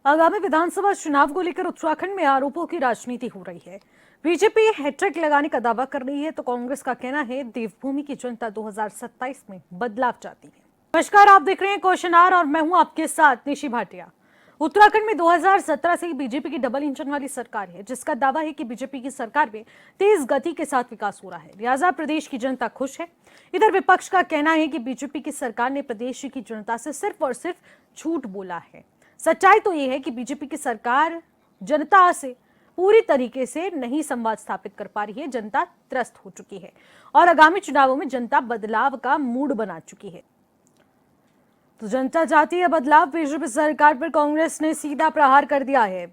आगामी विधानसभा चुनाव को लेकर उत्तराखंड में आरोपों की राजनीति हो रही है। बीजेपी हैट्रिक लगाने का दावा कर रही है तो कांग्रेस का कहना है देवभूमि की जनता 2027 में बदलाव चाहती है। नमस्कार, आप देख रहे हैं क्वेश्चन आवर और मैं हूं आपके साथ निशी भाटिया। उत्तराखंड में 2017 से ही बीजेपी की डबल इंजन वाली सरकार है, जिसका दावा है कि बीजेपी की सरकार में तेज गति के साथ विकास हो रहा है, लिहाजा प्रदेश की जनता खुश है। इधर विपक्ष का कहना है कि बीजेपी की सरकार ने प्रदेश की जनता से सिर्फ और सिर्फ झूठ बोला है। सच्चाई तो यह है कि बीजेपी की सरकार जनता से पूरी तरीके से नहीं संवाद स्थापित कर पा रही है। जनता त्रस्त हो चुकी है और आगामी चुनावों में जनता बदलाव का मूड बना चुकी है। तो जनता चाहती है बदलाव। बीजेपी सरकार पर कांग्रेस ने सीधा प्रहार कर दिया है।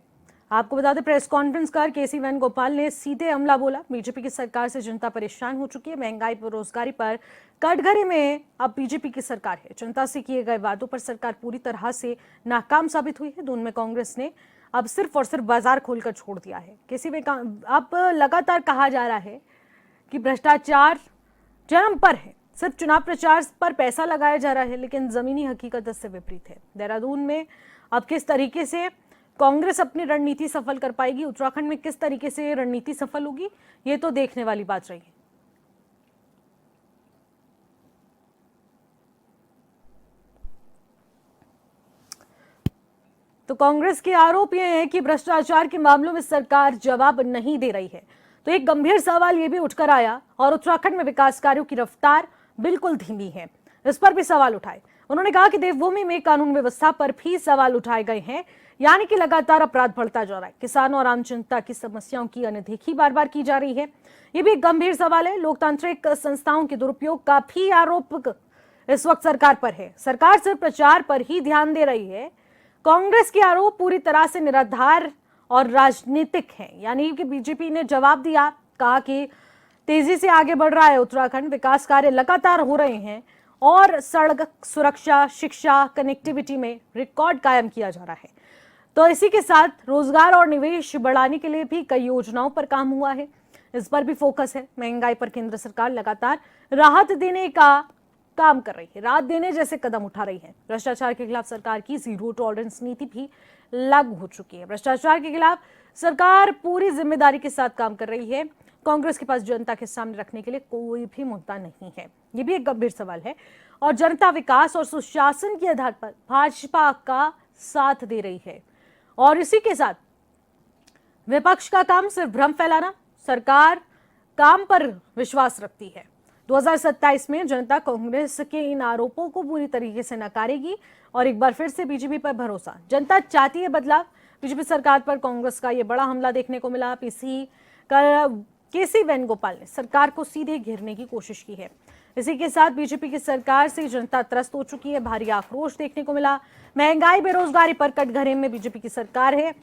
आपको बता दें, प्रेस कॉन्फ्रेंस कर केसी वेणुगोपाल ने सीधे हमला बोला। बीजेपी की सरकार से जनता परेशान हो चुकी है। महंगाई, बेरोजगारी पर कटघरे में अब बीजेपी की सरकार है। जनता से किए गए वादों पर सरकार पूरी तरह से नाकाम साबित हुई है। दून में कांग्रेस ने अब सिर्फ और सिर्फ बाजार खोलकर छोड़ दिया है। केसी अब लगातार कहा जा रहा है कि भ्रष्टाचार चरम पर है। सिर्फ चुनाव प्रचार पर पैसा लगाया जा रहा है, लेकिन जमीनी हकीकत इससे विपरीत है। देहरादून में अब किस तरीके से कांग्रेस अपनी रणनीति सफल कर पाएगी, उत्तराखंड में किस तरीके से रणनीति सफल होगी, ये तो देखने वाली बात रही है। तो कांग्रेस के आरोप यह है कि भ्रष्टाचार के मामलों में सरकार जवाब नहीं दे रही है। तो एक गंभीर सवाल यह भी उठकर आया और उत्तराखंड में विकास कार्यों की रफ्तार बिल्कुल धीमी है, इस पर भी सवाल उठाए। उन्होंने कहा कि देवभूमि में कानून व्यवस्था पर भी सवाल उठाए गए हैं, यानी कि लगातार अपराध बढ़ता जा रहा है। किसानों और आम जनता की समस्याओं की अनदेखी बार बार की जा रही है, ये भी एक गंभीर सवाल है। लोकतांत्रिक संस्थाओं के दुरुपयोग का भी आरोप इस वक्त सरकार पर है। सरकार सिर्फ प्रचार पर ही ध्यान दे रही है। कांग्रेस के आरोप पूरी तरह से निराधार और राजनीतिक हैं, यानी कि बीजेपी ने जवाब दिया, कहा कि तेजी से आगे बढ़ रहा है उत्तराखंड, विकास कार्य लगातार हो रहे हैं और सड़क सुरक्षा, शिक्षा, कनेक्टिविटी में रिकॉर्ड कायम किया जा रहा है। तो इसी के साथ रोजगार और निवेश बढ़ाने के लिए भी कई योजनाओं पर काम हुआ है, इस पर भी फोकस है। महंगाई पर केंद्र सरकार लगातार राहत देने का काम कर रही है, राहत देने जैसे कदम उठा रही है। भ्रष्टाचार के खिलाफ सरकार की जीरो टॉलरेंस नीति भी लागू हो चुकी है। भ्रष्टाचार के खिलाफ सरकार पूरी जिम्मेदारी के साथ काम कर रही है। कांग्रेस के पास जनता के सामने रखने के लिए कोई भी मुद्दा नहीं है, ये भी एक गंभीर सवाल है। और जनता विकास और सुशासन के आधार पर भाजपा का साथ दे रही है और इसी के साथ विपक्ष का काम सिर्फ भ्रम फैलाना। सरकार काम पर विश्वास रखती है। 2027 में जनता कांग्रेस के इन आरोपों को पूरी तरीके से नकारेगी और एक बार फिर से बीजेपी पर भरोसा। जनता चाहती है बदलाव। बीजेपी सरकार पर कांग्रेस का यह बड़ा हमला देखने को मिला। केसी वेणुगोपाल ने सरकार को सीधे घेरने की कोशिश की है। इसी के साथ बीजेपी की सरकार से जनता त्रस्त हो चुकी है। भारी आक्रोश देखने को मिला। महंगाई, बेरोजगारी पर कटघरे में बीजेपी की सरकार है।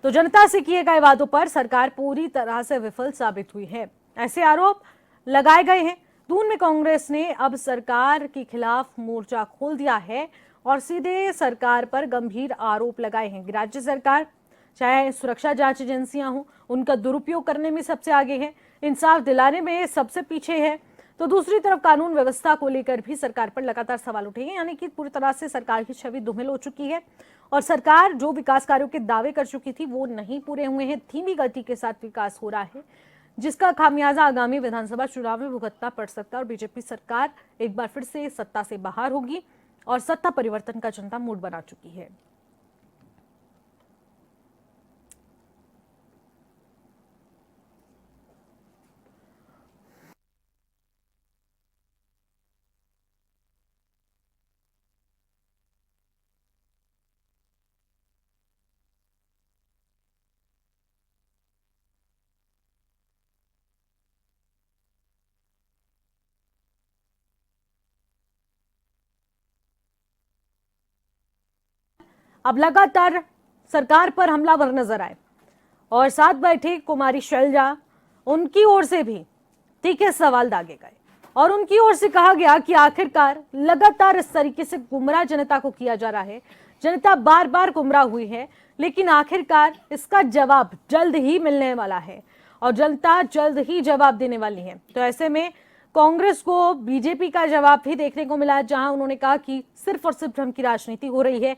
तो जनता से किए गए वादों पर सरकार पूरी तरह से विफल साबित हुई है, ऐसे आरोप लगाए गए हैं। दून में कांग्रेस ने अब सरकार के खिलाफ मोर्चा खोल दिया है और सीधे सरकार पर गंभीर आरोप लगाए हैं। राज्य सरकार, चाहे सुरक्षा जांच एजेंसियां हो, उनका दुरुपयोग करने में सबसे आगे है, इंसाफ दिलाने में सबसे पीछे है। तो दूसरी तरफ कानून व्यवस्था को लेकर भी सरकार पर लगातार सवाल उठे हैं, यानी कि पूरी तरह से सरकार की छवि धूमिल हो चुकी है और सरकार जो विकास कार्यों के दावे कर चुकी थी वो नहीं पूरे हुए हैं। धीमी गति के साथ विकास हो रहा है, जिसका खामियाजा आगामी विधानसभा चुनाव में भुगतना पड़ सकता है और बीजेपी सरकार एक बार फिर से सत्ता से बाहर होगी और सत्ता परिवर्तन का जनता मूड बना चुकी है। अब लगातार सरकार पर हमलावर नजर आए और साथ बैठे कुमारी शैलजा, उनकी ओर से भी तीखे सवाल दागे गए और उनकी ओर से कहा गया कि आखिरकार लगातार इस तरीके से गुमराह जनता को किया जा रहा है। जनता बार बार गुमराह हुई है, लेकिन आखिरकार इसका जवाब जल्द ही मिलने वाला है और जनता जल्द ही जवाब देने वाली है। तो ऐसे में कांग्रेस को बीजेपी का जवाब भी देखने को मिला, जहां उन्होंने कहा कि सिर्फ और सिर्फ भ्रम की राजनीति हो रही है।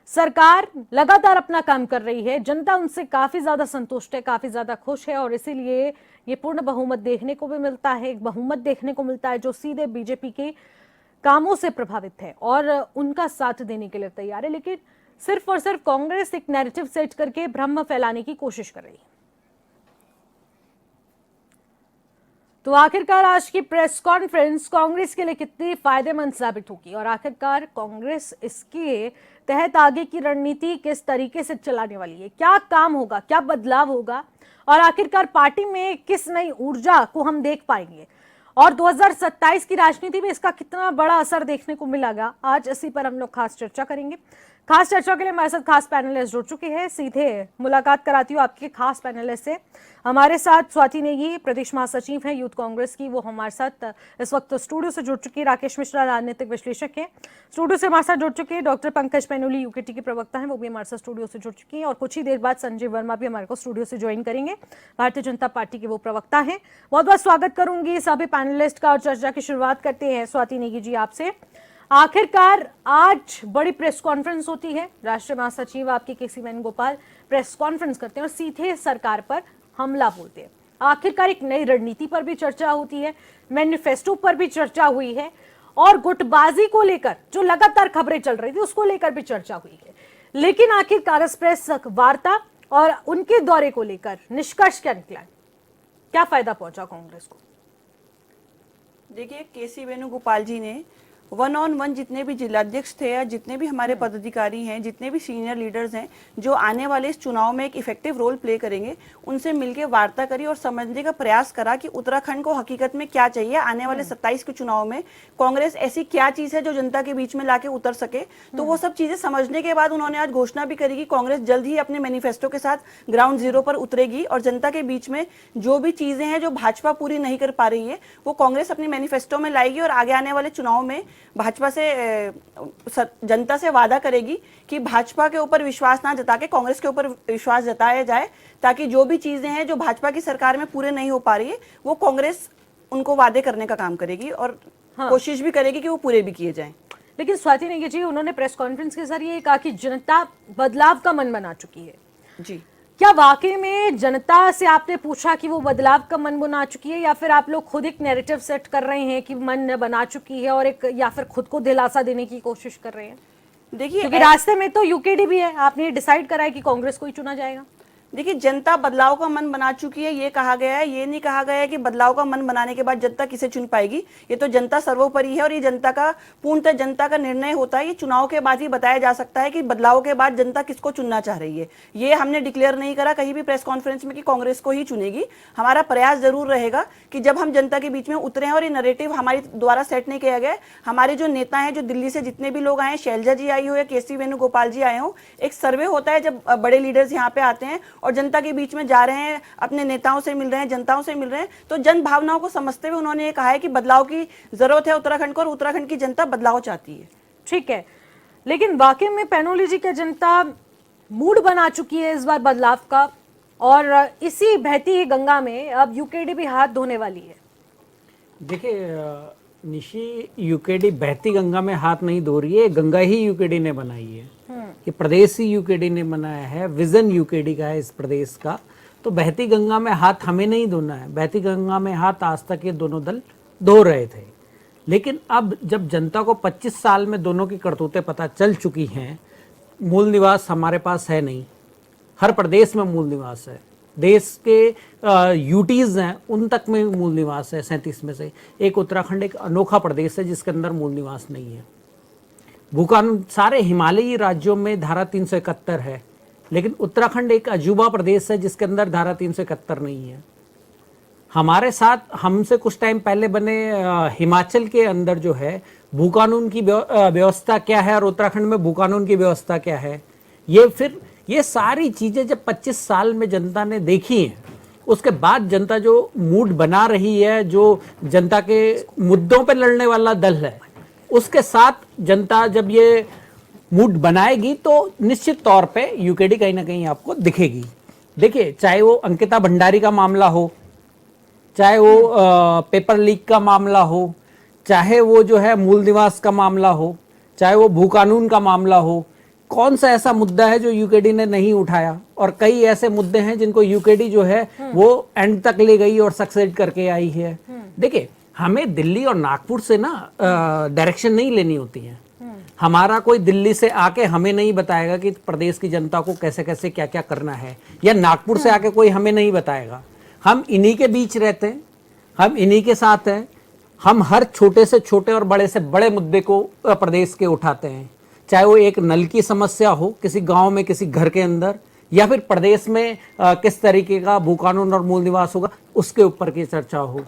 सरकार लगातार अपना काम कर रही है, जनता उनसे काफी ज्यादा संतुष्ट है, काफी ज्यादा खुश है और इसीलिए ये पूर्ण बहुमत देखने को भी मिलता है, एक बहुमत देखने को मिलता है जो सीधे बीजेपी के कामों से प्रभावित है और उनका साथ देने के लिए तैयार है। लेकिन सिर्फ और सिर्फ कांग्रेस एक नैरेटिव सेट करके भ्रम फैलाने की कोशिश कर रही है। तो आखिरकार आज की प्रेस कॉन्फ्रेंस कांग्रेस के लिए कितनी फायदेमंद साबित होगी और आखिरकार कांग्रेस इसके तहत आगे की रणनीति किस तरीके से चलाने वाली है, क्या काम होगा, क्या बदलाव होगा और आखिरकार पार्टी में किस नई ऊर्जा को हम देख पाएंगे और 2027 की राजनीति में इसका कितना बड़ा असर देखने को मिलेगा, आज इसी पर हम लोग खास चर्चा करेंगे। खास चर्चा के लिए हमारे साथ खास पैनलिस्ट जुड़ चुके हैं, सीधे मुलाकात कराती हूँ आपके खास पैनलिस्ट से। हमारे साथ स्वाति नेगी, प्रदेश महासचिव हैं यूथ कांग्रेस की, वो हमारे साथ इस वक्त स्टूडियो से जुड़ चुकी है। राकेश मिश्रा राजनीतिक विश्लेषक हैं, स्टूडियो से हमारे साथ जुड़ चुके हैं। डॉक्टर पंकज पैनोली यूकेटी के प्रवक्ता हैं, वो भी हमारे साथ स्टूडियो से जुड़ चुकी हैं और कुछ ही देर बाद संजय वर्मा भी हमारे को स्टूडियो से ज्वाइन करेंगे, भारतीय जनता पार्टी के वो प्रवक्ता हैं। बहुत बहुत स्वागत करूंगी सभी पैनलिस्ट का और चर्चा की शुरुआत करते हैं स्वाति नेगी जी आपसे। आखिरकार आज बड़ी प्रेस कॉन्फ्रेंस होती है, राष्ट्रीय महासचिव आपके केसी वेणुगोपाल प्रेस कॉन्फ्रेंस करते हैं और सीधे सरकार पर हमला बोलते हैं। आखिरकार एक नई रणनीति पर भी चर्चा होती है, मैनिफेस्टो पर भी चर्चा हुई है और गुटबाजी को लेकर जो लगातार खबरें चल रही थी उसको लेकर भी चर्चा हुई है। लेकिन आखिरकार इस प्रेस वार्ता और उनके दौरे को लेकर निष्कर्ष क्या निकला, क्या फायदा पहुंचा कांग्रेस को? देखिए, केसी वेणुगोपाल जी ने 1-on-1 जितने भी जिलाध्यक्ष थे या जितने भी हमारे पदाधिकारी हैं, जितने भी सीनियर लीडर्स हैं जो आने वाले इस चुनाव में एक इफेक्टिव रोल प्ले करेंगे, उनसे मिलकर वार्ता करी और समझने का प्रयास करा कि उत्तराखंड को हकीकत में क्या चाहिए। आने वाले 27 के चुनाव में कांग्रेस ऐसी क्या चीज है जो जनता के बीच में लाके उतर सके। तो वो सब चीजें समझने के बाद उन्होंने आज घोषणा भी करी कि कांग्रेस जल्द ही अपने मैनिफेस्टो के साथ ग्राउंड जीरो पर उतरेगी और जनता के बीच में जो भी चीजें हैं जो भाजपा पूरी नहीं कर पा रही है वो कांग्रेस अपने मैनिफेस्टो में लाएगी और आगे आने वाले चुनाव में भाजपा से जनता से वादा करेगी कि भाजपा के ऊपर विश्वास ना जता के कांग्रेस के ऊपर विश्वास जताया जाए, ताकि जो भी चीजें हैं जो भाजपा की सरकार में पूरे नहीं हो पा रही है वो कांग्रेस उनको वादे करने का काम करेगी और कोशिश भी करेगी कि वो पूरे भी किए जाएं। लेकिन स्वाति नेगी जी, उन्होंने प्रेस कॉन्फ्रेंस के जरिए कहा कि जनता बदलाव का मन बना चुकी है। जी, क्या वाकई में जनता से आपने पूछा कि वो बदलाव का मन बना चुकी है या फिर आप लोग खुद एक नैरेटिव सेट कर रहे हैं कि मन बना चुकी है और एक या फिर खुद को दिलासा देने की कोशिश कर रहे हैं? देखिए, क्योंकि रास्ते में तो यूकेडी भी है, आपने डिसाइड करा है कि कांग्रेस को ही चुना जाएगा। देखिए, जनता बदलाव का मन बना चुकी है ये कहा गया है, ये नहीं कहा गया है कि बदलाव का मन बनाने के बाद जनता किसे चुन पाएगी। ये तो जनता सर्वोपरि है और ये जनता का पूर्णतः जनता का निर्णय होता है। ये चुनाव के बाद ही बताया जा सकता है कि बदलाव के बाद जनता किसको चुनना चाह रही है। ये हमने डिक्लेयर नहीं करा कहीं भी प्रेस कॉन्फ्रेंस में कि कांग्रेस को ही चुनेगी। हमारा प्रयास जरूर रहेगा कि जब हम जनता के बीच में उतरे हैं और ये नैरेटिव हमारे द्वारा सेट नहीं किया गया, हमारे जो नेता हैं, जो दिल्ली से जितने भी लोग आए, शैलजा जी आई हो या केसी वेणुगोपाल जी आए हो, एक सर्वे होता है जब बड़े लीडर्स यहाँ पे आते हैं और जनता के बीच में जा रहे हैं, अपने नेताओं से मिल रहे हैं, जनताओं से मिल रहे हैं, तो जन भावनाओं को समझते हुए उन्होंने ये कहा है कि बदलाव की जरूरत है उत्तराखंड को और उत्तराखंड की जनता बदलाव चाहती है। ठीक है, लेकिन वाकई में पैनोली जी की जनता मूड बना चुकी है इस बार बदलाव का और इसी बहती गंगा में अब यूकेडी भी हाथ धोने वाली है। देखिए निशी, यूकेडी बहती गंगा में हाथ नहीं धो रही है, गंगा ही यूकेडी ने बनाई है। ये प्रदेश ही यूकेडी ने बनाया है, विजन यूकेडी का है इस प्रदेश का। तो बहती गंगा में हाथ हमें नहीं धोना है, बहती गंगा में हाथ आज तक ये दोनों दल धो रहे थे। लेकिन अब जब जनता को 25 साल में दोनों की करतूतें पता चल चुकी हैं, मूल निवास हमारे पास है नहीं, हर प्रदेश में मूल निवास है, देश के यूटीज हैं उन तक में मूल निवास है 37 में से। एक उत्तराखंड एक अनोखा प्रदेश है जिसके अंदर मूल निवास नहीं है। भूकानून सारे हिमालयी राज्यों में धारा 371 है, लेकिन उत्तराखंड एक अजूबा प्रदेश है जिसके अंदर धारा 371 नहीं है। हमारे साथ हमसे कुछ टाइम पहले बने हिमाचल के अंदर जो है भूकानून की व्यवस्था क्या है और उत्तराखंड में भूकानून की व्यवस्था क्या है, ये सारी चीजें जब 25 साल में जनता ने देखी हैं, उसके बाद जनता जो मूड बना रही है, जो जनता के मुद्दों पे लड़ने वाला दल है, उसके साथ जनता जब ये मूड बनाएगी तो निश्चित तौर पे यूकेडी कहीं ना कहीं आपको दिखेगी। देखिए, चाहे वो अंकिता भंडारी का मामला हो, चाहे वो पेपर लीक का मामला हो, चाहे वो जो है मूल निवास का मामला हो, चाहे वो भूकानून का मामला हो, कौन सा ऐसा मुद्दा है जो यूकेडी ने नहीं उठाया, और कई ऐसे मुद्दे हैं जिनको यूकेडी जो है वो एंड तक ले गई और सक्सेड करके आई है। देखिए, हमें दिल्ली और नागपुर से ना डायरेक्शन नहीं लेनी होती है। हमारा कोई दिल्ली से आके हमें नहीं बताएगा कि प्रदेश की जनता को कैसे कैसे क्या क्या करना है, या नागपुर से आके कोई हमें नहीं बताएगा। हम इन्हीं के बीच रहते हैं, हम इन्हीं के साथ हैं। हम हर छोटे से छोटे और बड़े से बड़े मुद्दे को प्रदेश के उठाते हैं, चाहे वो एक नल की समस्या हो किसी गांव में, किसी घर के अंदर, या फिर प्रदेश में किस तरीके का भू कानून और मूल निवास होगा उसके ऊपर की चर्चा हो,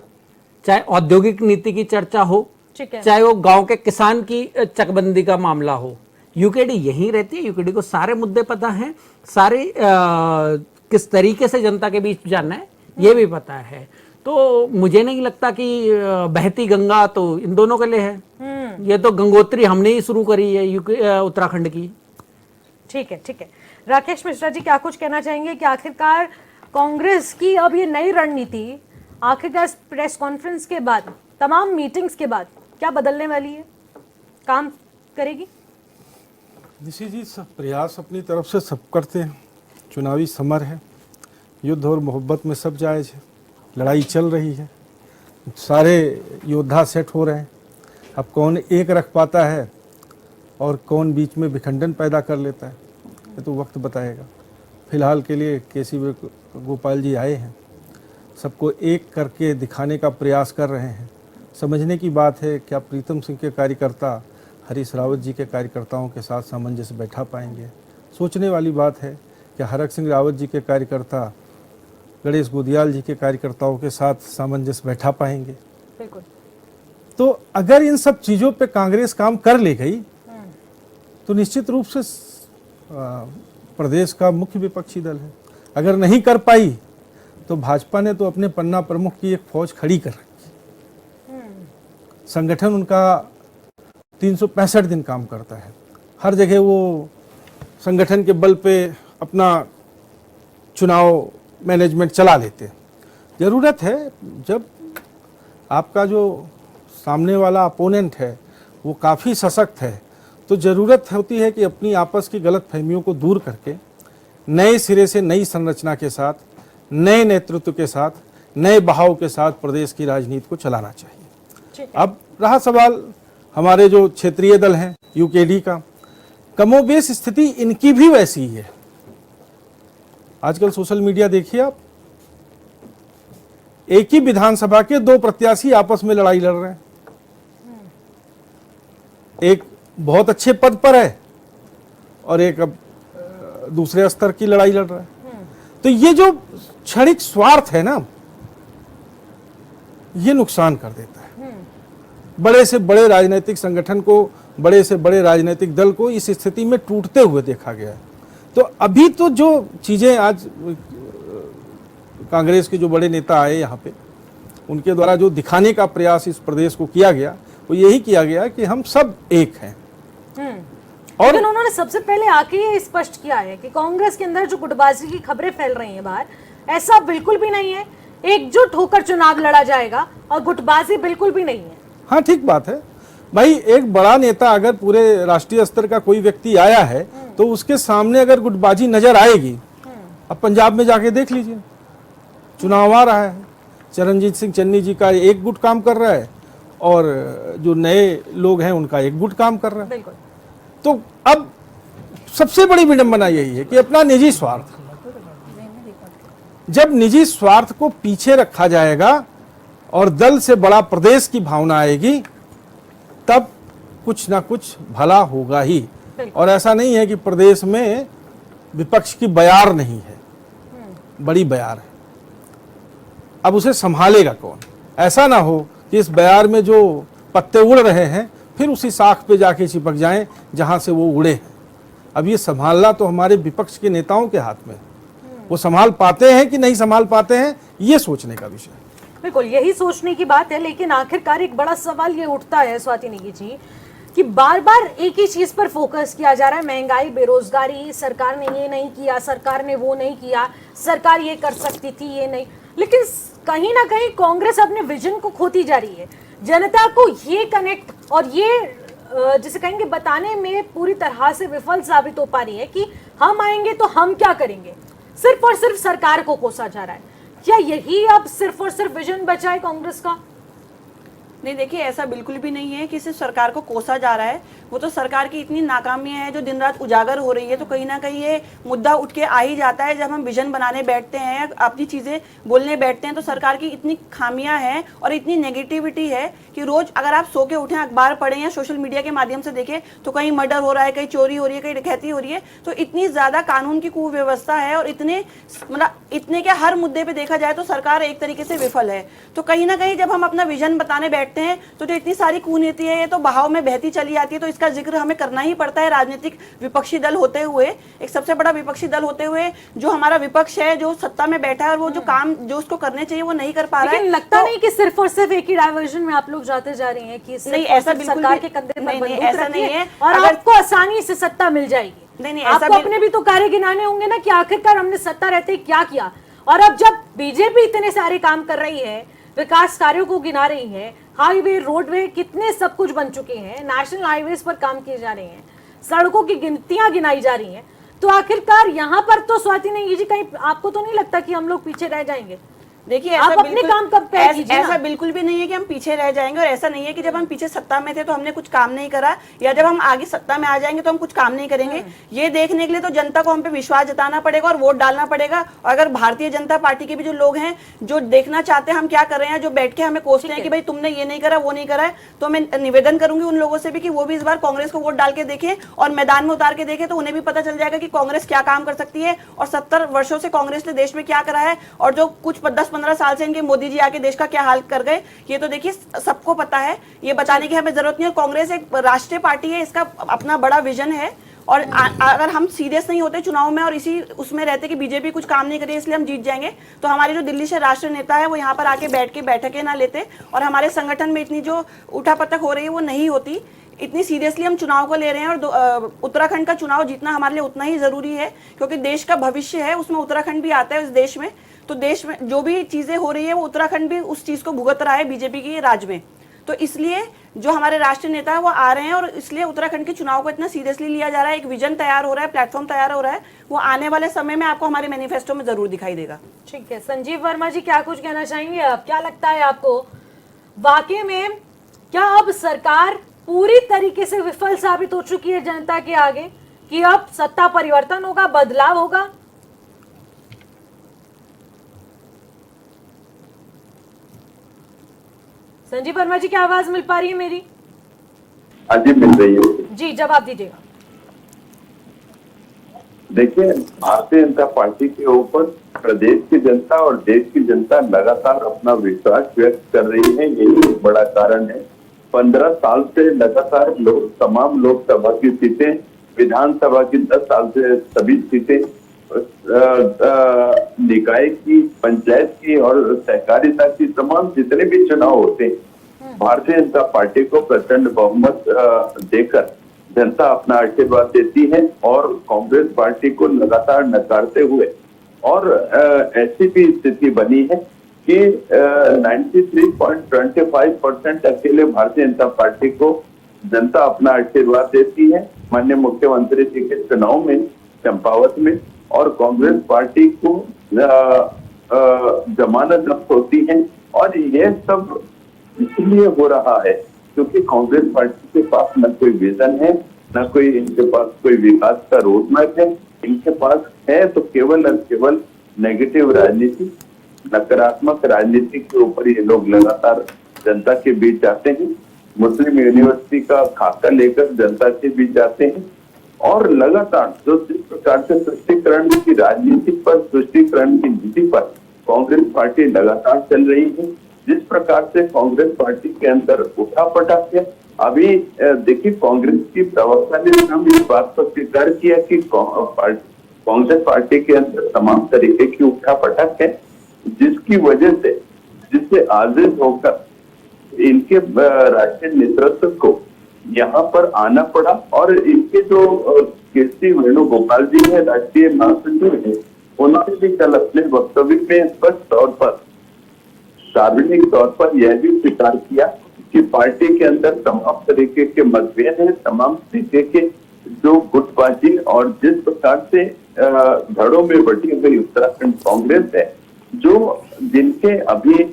चाहे औद्योगिक नीति की चर्चा हो, चाहे वो गांव के किसान की चकबंदी का मामला हो। यूकेडी यहीं रहती है, यूकेडी को सारे मुद्दे पता हैं, सारे किस तरीके से जनता के बीच जाना है ये भी पता है। तो मुझे नहीं लगता कि बहती गंगा तो इन दोनों के लिए है। ये तो गंगोत्री हमने ही शुरू करी है उत्तराखंड की। ठीक है, ठीक है। राकेश मिश्रा जी, क्या कुछ कहना चाहेंगे कि आखिरकार कांग्रेस की अब ये नई रणनीति आखिरकार प्रेस कॉन्फ्रेंस के बाद, तमाम मीटिंग्स के बाद क्या बदलने वाली है, काम करेगी? निशी जी, सब प्रयास अपनी तरफ से सब करते हैं। चुनावी समर है, युद्ध और मोहब्बत में सब जायज है। लड़ाई चल रही है, सारे योद्धा सेट हो रहे हैं। अब कौन एक रख पाता है और कौन बीच में विखंडन पैदा कर लेता है, ये तो वक्त बताएगा। फिलहाल के लिए केसी गोपाल जी आए हैं, सबको एक करके दिखाने का प्रयास कर रहे हैं। समझने की बात है, क्या प्रीतम सिंह के कार्यकर्ता हरीश रावत जी के कार्यकर्ताओं के साथ सामंजस्य बैठा पाएंगे? सोचने वाली बात है, क्या हरक सिंह रावत जी के कार्यकर्ता गणेश गोदियाल जी के कार्यकर्ताओं के साथ सामंजस्य बैठा पाएंगे? बिल्कुल। तो अगर इन सब चीज़ों पे कांग्रेस काम कर ले गई तो निश्चित रूप से प्रदेश का मुख्य विपक्षी दल है। अगर नहीं कर पाई तो भाजपा ने तो अपने पन्ना प्रमुख की एक फौज खड़ी कर रखी। संगठन उनका 365 दिन काम करता है, हर जगह वो संगठन के बल पे अपना चुनाव मैनेजमेंट चला लेते हैं। ज़रूरत है, जब आपका जो सामने वाला अपोनेंट है वो काफ़ी सशक्त है, तो ज़रूरत होती है कि अपनी आपस की गलत फहमियों को दूर करके नए सिरे से नई संरचना के साथ, नए नेतृत्व के साथ, नए बहाव के साथ प्रदेश की राजनीति को चलाना चाहिए। अब रहा सवाल हमारे जो क्षेत्रीय दल हैं यूकेडी का, कमोबेश स्थिति इनकी भी वैसी ही है। आजकल सोशल मीडिया देखिए आप, एक ही विधानसभा के दो प्रत्याशी आपस में लड़ाई लड़ रहे हैं। एक बहुत अच्छे पद पर है और एक अब दूसरे स्तर की लड़ाई लड़ रहा है। तो ये जो क्षणिक स्वार्थ है ना, ये नुकसान कर देता है। बड़े से बड़े राजनीतिक संगठन को, बड़े से बड़े राजनीतिक दल को इस स्थिति में टूटते हुए देखा गया है। तो अभी तो जो चीजें आज कांग्रेस के जो बड़े नेता आए यहाँ पे, उनके द्वारा जो दिखाने का प्रयास इस प्रदेश को किया गया, वो यही किया गया कि हम सब एक हैं। और लेकिन उन्होंने सबसे पहले आके ये स्पष्ट किया है कि कांग्रेस के अंदर जो गुटबाजी की खबरें फैल रही हैं बाहर, ऐसा बिल्कुल भी नहीं है। एकजुट होकर चुनाव लड़ा जाएगा और गुटबाजी बिल्कुल भी नहीं है। हाँ, ठीक बात है भाई। एक बड़ा नेता अगर पूरे राष्ट्रीय स्तर का कोई व्यक्ति आया है तो उसके सामने अगर गुटबाजी नजर आएगी, अब पंजाब में जाके देख लीजिए, चुनाव आ रहा है, चरणजीत सिंह चन्नी जी का एक गुट काम कर रहा है और जो नए लोग हैं उनका एक गुट काम कर रहा है। तो अब सबसे बड़ी विडंबना यही है कि अपना निजी स्वार्थ, जब निजी स्वार्थ को पीछे रखा जाएगा और दल से बड़ा प्रदेश की भावना आएगी, तब कुछ ना कुछ भला होगा ही। और ऐसा नहीं है कि प्रदेश में विपक्ष की बयार नहीं है, बड़ी बयार है। अब उसे संभालेगा कौन? ऐसा ना हो कि इस बयार में जो पत्ते उड़ रहे हैं फिर उसी साख पे जाके चिपक जाएं जहां से वो उड़े हैं। अब ये संभालना तो हमारे विपक्ष के नेताओं के हाथ में, वो संभाल पाते हैं कि नहीं संभाल पाते हैं, ये सोचने का विषय है। बिल्कुल, यही सोचने की बात है। लेकिन आखिरकार एक बड़ा सवाल ये उठता है स्वाति नेगी जी कि बार बार एक ही चीज पर फोकस किया जा रहा है, महंगाई, बेरोजगारी, सरकार ने ये नहीं किया, सरकार ने वो नहीं किया, सरकार ये कर सकती थी, ये नहीं। लेकिन कहीं ना कहीं कांग्रेस अपने विजन को खोती जा रही है। जनता को ये कनेक्ट और ये जिसे कहेंगे बताने में पूरी तरह से विफल साबित हो पा रही है कि हम आएंगे तो हम क्या करेंगे, सिर्फ और सिर्फ सरकार को कोसा जा रहा है। क्या यही अब सिर्फ और सिर्फ विजन बचा है कांग्रेस का? नहीं, देखिए ऐसा बिल्कुल भी नहीं है कि सिर्फ सरकार को कोसा जा रहा है। वो तो सरकार की इतनी नाकामियां हैं जो दिन रात उजागर हो रही है, तो कहीं ना कहीं ये मुद्दा उठ के आ ही जाता है। जब हम विजन बनाने बैठते हैं, अपनी चीजें बोलने बैठते हैं, तो सरकार की इतनी खामियां हैं और इतनी नेगेटिविटी है कि रोज अगर आप सो के उठें, अखबार पढ़ें या सोशल मीडिया के माध्यम से देखें तो कहीं मर्डर हो रहा है, कहीं चोरी हो रही है, कहीं डकैती हो रही है। तो इतनी ज्यादा कानून की कुव्यवस्था है और इतने के हर मुद्दे पे देखा जाए तो सरकार एक तरीके से विफल है। तो कहीं ना कहीं जब हम अपना विजन बताने बैठते हैं तो जो इतनी सारी कुनीति है ये तो बहाव में बहती चली आती है, तो इसका जिक्र हमें करना ही पड़ता है। राजनीतिक विपक्षी दल होते हुए, एक सबसे बड़ा विपक्षी दल होते हुए, जो हमारा विपक्ष है, जो सत्ता में बैठा है और वो जो काम जो उसको करने चाहिए वो नहीं कर पा रहा है। लेकिन लगता नहीं कि सिर्फ और सिर्फ एक ही डायवर्जन में आप लोग जाते जा रही हैं कि नहीं, ऐसा बिल्कुल सरकार के कंधे पर बंदूक ऐसा नहीं है और आपको आसानी से सत्ता मिल जाएगी। नहीं, आपको अपने भी तो कार्य गिनाने होंगे ना कि आखिरकार हमने सत्ता रहते क्या किया। और अब जब बीजेपी इतने सारे काम कर रही है, विकास कार्यों को गिना रही है, हाईवे रोडवे कितने सब कुछ बन चुके हैं, नेशनल हाईवेज पर काम किए जा रहे हैं, सड़कों की गिनतियां गिनाई जा रही हैं, तो आखिरकार यहाँ पर तो स्वाति नहीं जी, कहीं आपको तो नहीं लगता कि हम लोग पीछे रह जाएंगे? देखिए आप अपने काम कब तय कीजिए ना। ऐसा बिल्कुल भी नहीं है कि हम पीछे रह जाएंगे, और ऐसा नहीं है कि जब हम पीछे सत्ता में थे तो हमने कुछ काम नहीं करा, या जब हम आगे सत्ता में आ जाएंगे तो हम कुछ काम नहीं करेंगे। ये देखने के लिए तो जनता को हम पे विश्वास जताना पड़ेगा और वोट डालना पड़ेगा। और अगर भारतीय जनता पार्टी के भी जो लोग हैं जो देखना चाहते हैं हम क्या कर रहे हैं, जो बैठ के हमें कोसते हैं कि भाई तुमने ये नहीं करा, वो नहीं करा है, तो मैं निवेदन करूंगी उन लोगों से भी कि वो भी इस बार कांग्रेस को वोट डाल के देखें और मैदान में उतार के देखें, तो उन्हें भी पता चल जाएगा कि कांग्रेस क्या काम कर सकती है और 70 वर्षों से कांग्रेस ने देश में क्या करा है, और जो कुछ 10-15 साल से इनके मोदी जी आके देश का क्या हाल कर गए, ये तो देखिए सबको पता है। ये बताने की हमें जरूरत नहीं है। कांग्रेस एक राष्ट्रीय पार्टी है, इसका अपना बड़ा विजन है, और अगर हम सीरियस नहीं होते चुनाव में और इसी उसमें रहते कि बीजेपी कुछ काम नहीं करी इसलिए हम जीत जाएंगे, तो हमारे जो दिल्ली से राष्ट्रीय नेता है वो यहाँ पर आके बैठ के बैठकें ना लेते और हमारे संगठन में इतनी जो उठापटक हो रही है वो नहीं होती। इतनी सीरियसली हम चुनाव को ले रहे हैं, और उत्तराखंड का चुनाव जीतना हमारे लिए उतना ही जरूरी है, क्योंकि देश का भविष्य है, उसमें उत्तराखंड भी आता है। इस देश में तो देश में जो भी चीजें हो रही है वो उत्तराखंड भी उस चीज को भुगत रहा है बीजेपी के राज में। तो इसलिए जो हमारे राष्ट्रीय नेता है वो आ रहे हैं, और इसलिए उत्तराखंड के चुनाव को इतना सीरियसली लिया जा रहा है। एक विजन तैयार हो रहा है, प्लेटफॉर्म तैयार हो रहा है, वो आने वाले समय में आपको हमारे मैनिफेस्टो में जरूर दिखाई देगा। ठीक है, संजीव वर्मा जी क्या कुछ कहना चाहेंगे? अब क्या लगता है आपको, वाकई में क्या अब सरकार पूरी तरीके से विफल साबित हो चुकी है जनता के आगे, कि अब सत्ता परिवर्तन होगा, बदलाव होगा? संजीव वर्मा जी, क्या आवाज मिल पा रही है मेरी? हाँ जी, मिल रही है जी, जवाब दीजिएगा। देखिए, भारतीय जनता पार्टी के ऊपर प्रदेश की जनता और देश की जनता लगातार अपना विश्वास व्यक्त कर रही है। यही एक बड़ा कारण है। 15 साल से लगातार तमाम लोकसभा की सीटें, विधानसभा की 10 साल से सभी सीटें, निकाय की, पंचायत की और सहकारिता की तमाम जितने भी चुनाव होते हैं, भारतीय जनता पार्टी को प्रचंड बहुमत देकर जनता अपना आशीर्वाद देती है, और कांग्रेस पार्टी को लगातार नकारते हुए, और ऐसी भी स्थिति बनी है कि 93.25% अकेले भारतीय जनता पार्टी को जनता अपना आशीर्वाद देती है माननीय मुख्यमंत्री जी के चुनाव में चंपावत में, और कांग्रेस पार्टी को जमानत जब्त होती है। और ये सब इसलिए हो रहा है क्योंकि कांग्रेस पार्टी के पास न कोई विजन है, न कोई इनके पास कोई विकास का रोड मैप है। इनके पास है तो केवल और केवल नेगेटिव राजनीति, नकारात्मक राजनीति के ऊपर ये लोग लगातार जनता के बीच जाते हैं। मुस्लिम यूनिवर्सिटी का खाका लेकर जनता के बीच जाते हैं, और लगातार जो जिस प्रकार से तुष्टीकरण की राजनीति पर, तुष्टीकरण की नीति पर कांग्रेस पार्टी लगातार चल रही है, जिस प्रकार से कांग्रेस पार्टी के अंदर उठापटक है। अभी देखिए, कांग्रेस की प्रवक्ता ने हम इस बात पर स्वीकार किया कि कांग्रेस पार्टी के अंदर तमाम तरीके की उठापटक है, जिसकी वजह से, जिससे आजिज होकर इनके राष्ट्रीय नेतृत्व को यहाँ पर आना पड़ा। और इनके जो केसी वेणुगोपाल जी है, राष्ट्रीय महासचिव है, उन्होंने भी कल अपने वक्तव्य में स्पष्ट तौर पर, सार्वजनिक तौर पर यह भी स्वीकार किया कि पार्टी के अंदर तमाम तरीके के मतभेद हैं, तमाम तरीके के जो गुटबाजी और जिस प्रकार से धड़ों में बटी हुई उत्तराखंड कांग्रेस है, जो जिनके अभी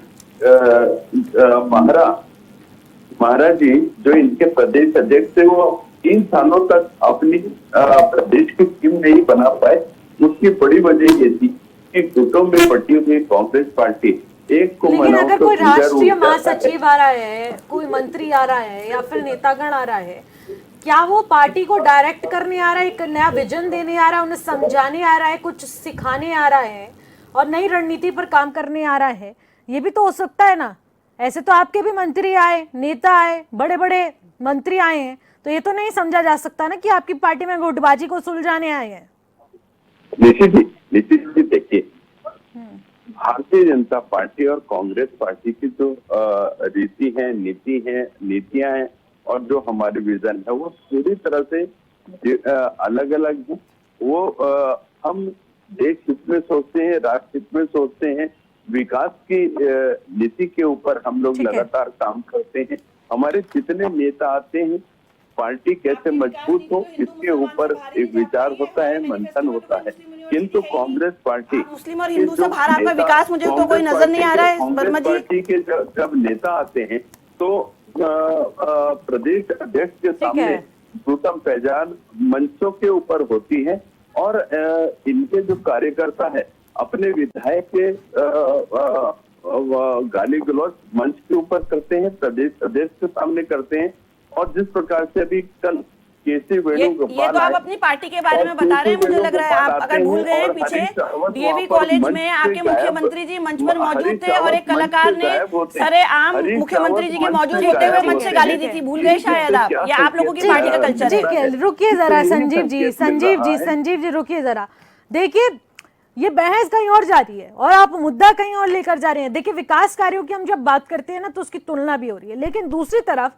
महाराज जी जो इनके प्रदेश अध्यक्ष थे, वो 3 सालों तक अपनी प्रदेश की टीम नहीं बना पाए। उसकी बड़ी वजह ये थी कि गुटों में बटी हुई कांग्रेस पार्टी एक को लेकिन मनाओ अगर तो कोई दूसरा रूठ राष्ट्रीय जाता है। महासचिव आ रहा है, कोई मंत्री आ रहा है या फिर नेतागण आ रहा है, क्या वो पार्टी को डायरेक्ट करने आ रहा है, एक नया विजन देने आ रहा है, उन्हें समझाने आ रहा है, कुछ सिखाने आ रहा है और नई रणनीति पर काम करने आ रहा है? ये भी तो हो सकता है ना। ऐसे तो आपके भी मंत्री आए, नेता आए, बड़े बड़े मंत्री आए हैं, तो ये तो नहीं समझा जा सकता ना कि आपकी पार्टी में गुटबाजी को सुलझाने आए हैं। निश्चित जी देखिए, भारतीय जनता पार्टी और कांग्रेस पार्टी की जो रीति है, नीतियां हैं और जो हमारे विजन है, वो पूरी तरह से अलग अलग है। वो हम देश हित में सोचते हैं, राष्ट्र हित में सोचते हैं, विकास की नीति के ऊपर हम लोग लगातार काम करते हैं। हमारे जितने नेता आते हैं, पार्टी कैसे मजबूत हो इसके ऊपर एक विचार होता है, मंथन होता है। किंतु कांग्रेस पार्टी मुस्लिम और हिंदू से बाहर आपका विकास मुझे तो कोई नजर नहीं आ रहा है वर्मा जी। पार्टी के जब नेता आते हैं तो प्रदेश अध्यक्ष के सामने दूसरा पहचान मंचों के ऊपर होती है और इनके जो कार्यकर्ता है अपने विधायक के गाली गलौज मंच के ऊपर करते हैं, प्रदेश अध्यक्ष के सामने करते हैं। और जिस प्रकार से अभी कल केसी वेणुगोपाल, ये तो आप अपनी पार्टी के बारे में बता रहे हैं, मुझे लग रहा है आप अगर भूल गए हैं पीछे डीएवी कॉलेज में आपके मुख्यमंत्री जी मंच पर मौजूद थे और एक कलाकार ने सरेआम मुख्यमंत्री जी के मौजूद होते हुए मंच से गाली दी थी। भूल गए शायद आप, या आप लोगों की पार्टी का कल्चर है। रुकिए जरा संजीव जी रुकिए जरा। देखिए, ये बहस कहीं और जा रही है और आप मुद्दा कहीं और लेकर जा रहे हैं। देखिए, विकास कार्यों की हम जब बात करते हैं ना तो उसकी तुलना भी हो रही है, लेकिन दूसरी तरफ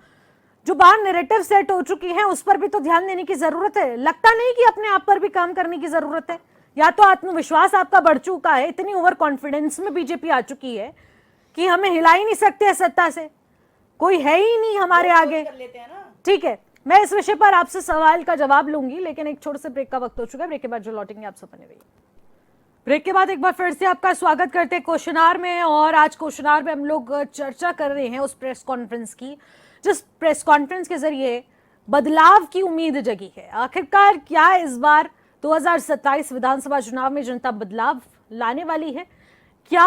जो बाहर नैरेटिव सेट हो चुकी है उस पर भी तो ध्यान देने की जरूरत है। लगता नहीं कि अपने आप पर भी काम करने की जरूरत है? या तो आत्मविश्वास आपका बढ़ चुका है, इतनी ओवर कॉन्फिडेंस में बीजेपी आ चुकी है कि हमें हिला ही नहीं सकते सत्ता से, कोई है ही नहीं हमारे आगे। ठीक है, मैं इस विषय पर आपसे सवाल का जवाब लूंगी, लेकिन एक छोटे से ब्रेक का वक्त हो चुका है। ब्रेक के बाद जो लौटेंगे आप सब बने रहिए। ब्रेक के बाद एक बार फिर से आपका स्वागत करते हैं क्वेश्चन आवर में। और आज क्वेश्चन आवर में हम लोग चर्चा कर रहे हैं उस प्रेस कॉन्फ्रेंस की जिस प्रेस कॉन्फ्रेंस के जरिए बदलाव की उम्मीद जगी है। आखिरकार क्या इस बार 2027 विधानसभा चुनाव में जनता बदलाव लाने वाली है? क्या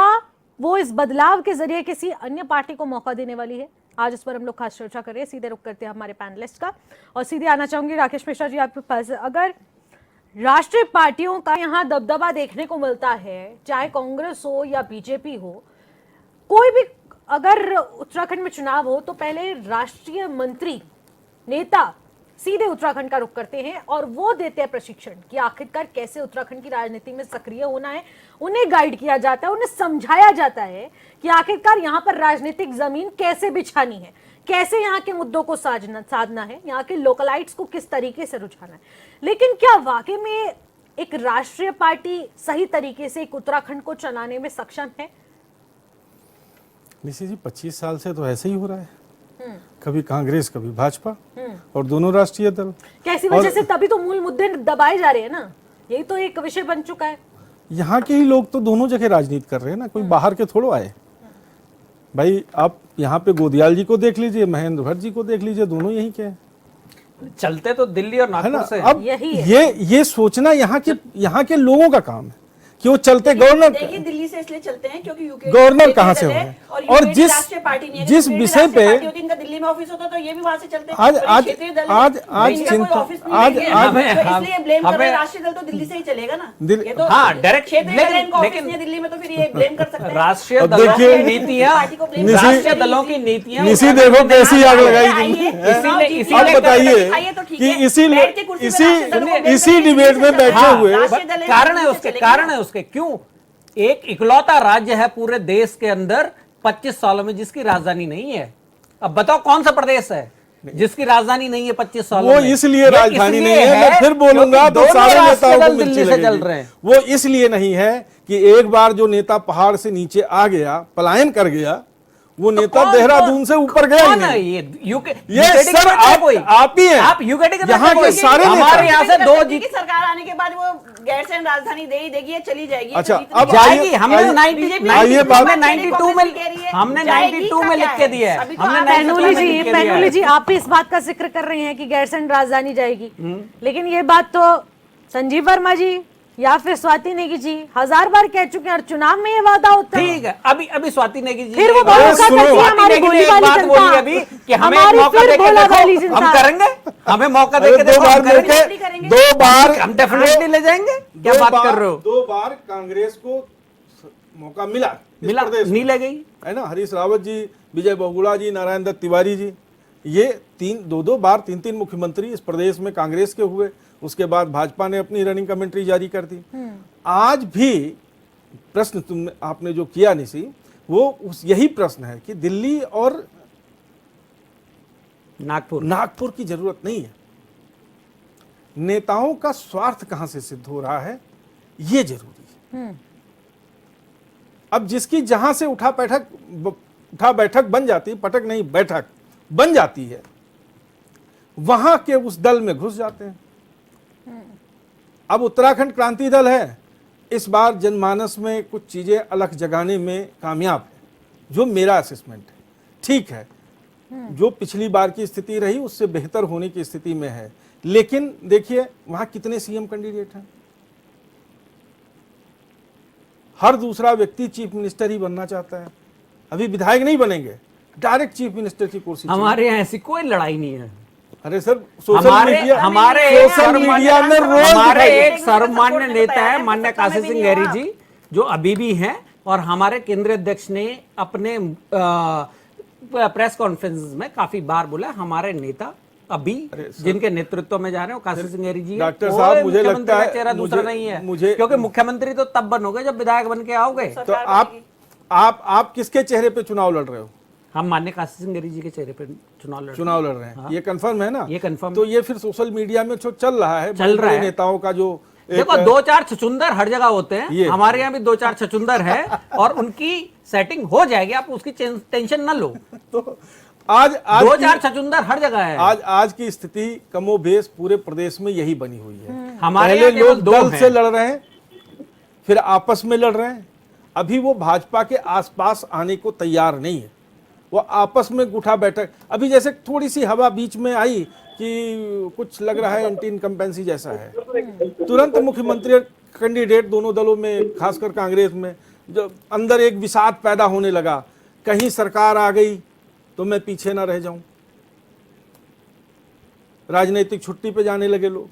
वो इस बदलाव के जरिए किसी अन्य पार्टी को मौका देने वाली है? आज इस पर हम लोग खास चर्चा कर रहे हैं। सीधे रुख करते हैं हमारे पैनलिस्ट का और सीधे आना चाहूंगी राकेश मिश्रा जी आपके पास। अगर राष्ट्रीय पार्टियों का यहाँ दबदबा देखने को मिलता है, चाहे कांग्रेस हो या बीजेपी हो, कोई भी अगर उत्तराखंड में चुनाव हो तो पहले राष्ट्रीय मंत्री नेता सीधे उत्तराखंड का रुख करते हैं और वो देते हैं प्रशिक्षण कि आखिरकार कैसे उत्तराखंड की राजनीति में सक्रिय होना है। उन्हें गाइड किया जाता है, उन्हें समझाया जाता है कि आखिरकार यहाँ पर राजनीतिक जमीन कैसे बिछानी है, कैसे यहाँ के मुद्दों को साधना है, यहाँ के लोकलाइट्स को किस तरीके से रुझाना है। लेकिन क्या वाकई में एक राष्ट्रीय पार्टी सही तरीके से एक उत्तराखंड को चलाने में सक्षम है? निशी जी 25 साल से तो ऐसे ही हो रहा है, कभी कांग्रेस कभी भाजपा और दोनों राष्ट्रीय दल। कैसी वजह से? तभी तो मूल मुद्दे दबाए जा रहे हैं ना, यही तो एक विषय बन चुका है। यहाँ के ही लोग तो दोनों जगह राजनीति कर रहे हैं ना, कोई बाहर के थोड़ो आए। भाई आप यहाँ पे गोदियाल जी को देख लीजिए, महेंद्र भट्ट जी को देख लीजिए, दोनों यहीं के हैं। चलते तो दिल्ली और है ना? नागपुर से अब यही है। ये सोचना यहाँ के लोगों का काम है कि वो चलते गवर्नर देखिए दिल्ली से इसलिए चलते हैं क्योंकि यूके गवर्नर कहाँ से हो रहे हैं और जिस विषय पे इनका दिल्ली में ऑफिस होता तो ये भी वहां से चलते। आज इसलिए ब्लेम कर रहे हैं राष्ट्रीय दल तो दिल्ली से ही चलेगा ना। ये तो डायरेक्ट लेकिन दिल्ली में तो फिर ये ब्लेम कर सकते हैं राष्ट्रीय दलों की नीतियां, राष्ट्रीय दलों की नीतियां इसी देखो कैसी आग लगाई इसीलिए आप बताइए कि इसी डिबेट में बैठे हुए कारण है उसके क्यों एक इकलौता राज्य है पूरे देश के अंदर 25 सालों में जिसकी राजधानी नहीं है। अब बताओ कौन सा प्रदेश है जिसकी राजधानी नहीं है 25 सालों में? वो इसलिए राजधानी नहीं है, मैं फिर बोलूंगा तो सारे नेताओं को दिल्ली से चल रहे हैं। वो इसलिए नहीं है कि एक बार जो नेता पहाड़ से नीचे आ गया, पलायन कर गया, वो नेता कौन- देहरादून से ऊपर गया ही कौन है नहीं। ये यूके ये यूकेडी के सर बैठे हैं कोई? आप ही हैं। आप यूकेडी के यहाँ बैठे के कोई? सारे नेता। हमारे यहाँ से दो की सरकार आने के बाद वो गैरसैंण राजधानी दे ही देगी, ये चली जाएगी। अच्छा, तो अब जाएगी। हमने आइए- 92 में हमने 92 में लिख के दिया है। हमने 92 पैनुली जी आप भी इस बात का जिक्र कर रहे हैं कि गैरसैंण राजधानी जाएगी, लेकिन ये बात तो संजीव वर्मा जी या फिर स्वाति नेगी जी 1000 बार कह चुके हैं और चुनाव में ये वादा होता है। ठीक है, अभी स्वाति नेगी जी फिर वो ने- भरोसा सुनो, करती है स्वाति हमारी नेगी ने भोली एक वाली बात जनता। बोली अभी कि हमें एक हमारी मौका फिर देके भोला देखो, वाली हम जनता। करेंगे, हमें मौका अरे देके दो देखो, बार हम करेंगे। करेंगे। दो बार हम डेफिनेटली ले जाएंगे। क्या बात कर रहे हो? 2 बार कांग्रेस को मौका मिला इस मिला प्रदेश में। नहीं ले गई। है ना, हरीश रावत जी, विजय बहुगुणा जी, नारायण दत्त तिवारी जी, ये 2 बार 3 मुख्यमंत्री इस प्रदेश में कांग्रेस के हुए। उसके बाद भाजपा ने अपनी रनिंग कमेंट्री जारी कर दी। आज भी प्रश्न आपने जो किया निशी, वो यही प्रश्न है कि दिल्ली और नागपुर की जरूरत नहीं है। नेताओं का स्वार्थ कहां से सिद्ध हो रहा है, ये जरूरी है। अब जिसकी जहां से उठा बैठक बन जाती, पटक नहीं बैठक बन जाती है, वहां के उस दल में घुस जाते हैं। अब उत्तराखंड क्रांति दल है, इस बार जनमानस में कुछ चीजें अलग जगाने में कामयाब है, जो मेरा असेसमेंट है। ठीक है, जो पिछली बार की स्थिति रही उससे बेहतर होने की स्थिति में है, लेकिन देखिए वहां कितने सीएम कैंडिडेट हैं। हर दूसरा व्यक्ति चीफ मिनिस्टर ही बनना चाहता है। अभी विधायक नहीं बनेंगे, डायरेक्ट चीफ मिनिस्टर की कुर्सी चाहिए। हमारे यहाँ ऐसी कोई लड़ाई नहीं है। अरे सर, सोशल हमारे मीडिया हमारे सोशल मीडिया में रोज हमारे दिखाई एक सर्वमान्य नेता है माननीय काशी सिंह गहरी जी, जो अभी भी हैं, और हमारे केंद्रीय अध्यक्ष ने अपने प्रेस कॉन्फ्रेंस में काफी बार बोला हमारे नेता अभी जिनके नेतृत्व में जा रहे हैं वो काशी सिंह गहरी जी हैं। डॉक्टर कोई साहब, मुझे मुख्यमंत्री लगता का है- चेहरा दूसरा मुझे- नहीं है, मुझे- क्योंकि मुख्यमंत्री तो तब बनोगे जब विधायक बन के आओगे। तो आप किसके चेहरे पे चुनाव लड़ रहे हो? हम माननीय काशी सिंह गहरी जी के चेहरे पे चुनाव लड़ रहे हैं, ये कंफर्म है ना? ये confirm तो ये फिर सोशल मीडिया में जो चल रहा है, बड़े नेताओं का जो देखो 2-4 छछुंदर हर जगह होते ये हैं, हमारे यहाँ भी 2-4 छछुंदर है और उनकी सेटिंग हो जाएगी, आप उसकी टेंशन ना लो। तो आज 2-4 छछुंदर हर जगह है। आज की स्थिति कमोबेश पूरे प्रदेश में यही बनी हुई है। हमारे पहले यहाँ केवल लोग 2 दल हैं। से लड़ रहे हैं, फिर आपस में लड़ रहे हैं। अभी वो भाजपा के आसपास आने को तैयार नहीं है, वो आपस में उठा बैठक। अभी जैसे थोड़ी सी हवा बीच में आई कि कुछ लग रहा है एंटी इनकम्पेंसी जैसा है, तुरंत मुख्यमंत्री कैंडिडेट दोनों दलों में, खासकर कांग्रेस में, जो अंदर एक विषाद पैदा होने लगा, कहीं सरकार आ गई तो मैं पीछे ना रह जाऊं। राजनीतिक छुट्टी पे जाने लगे लोग।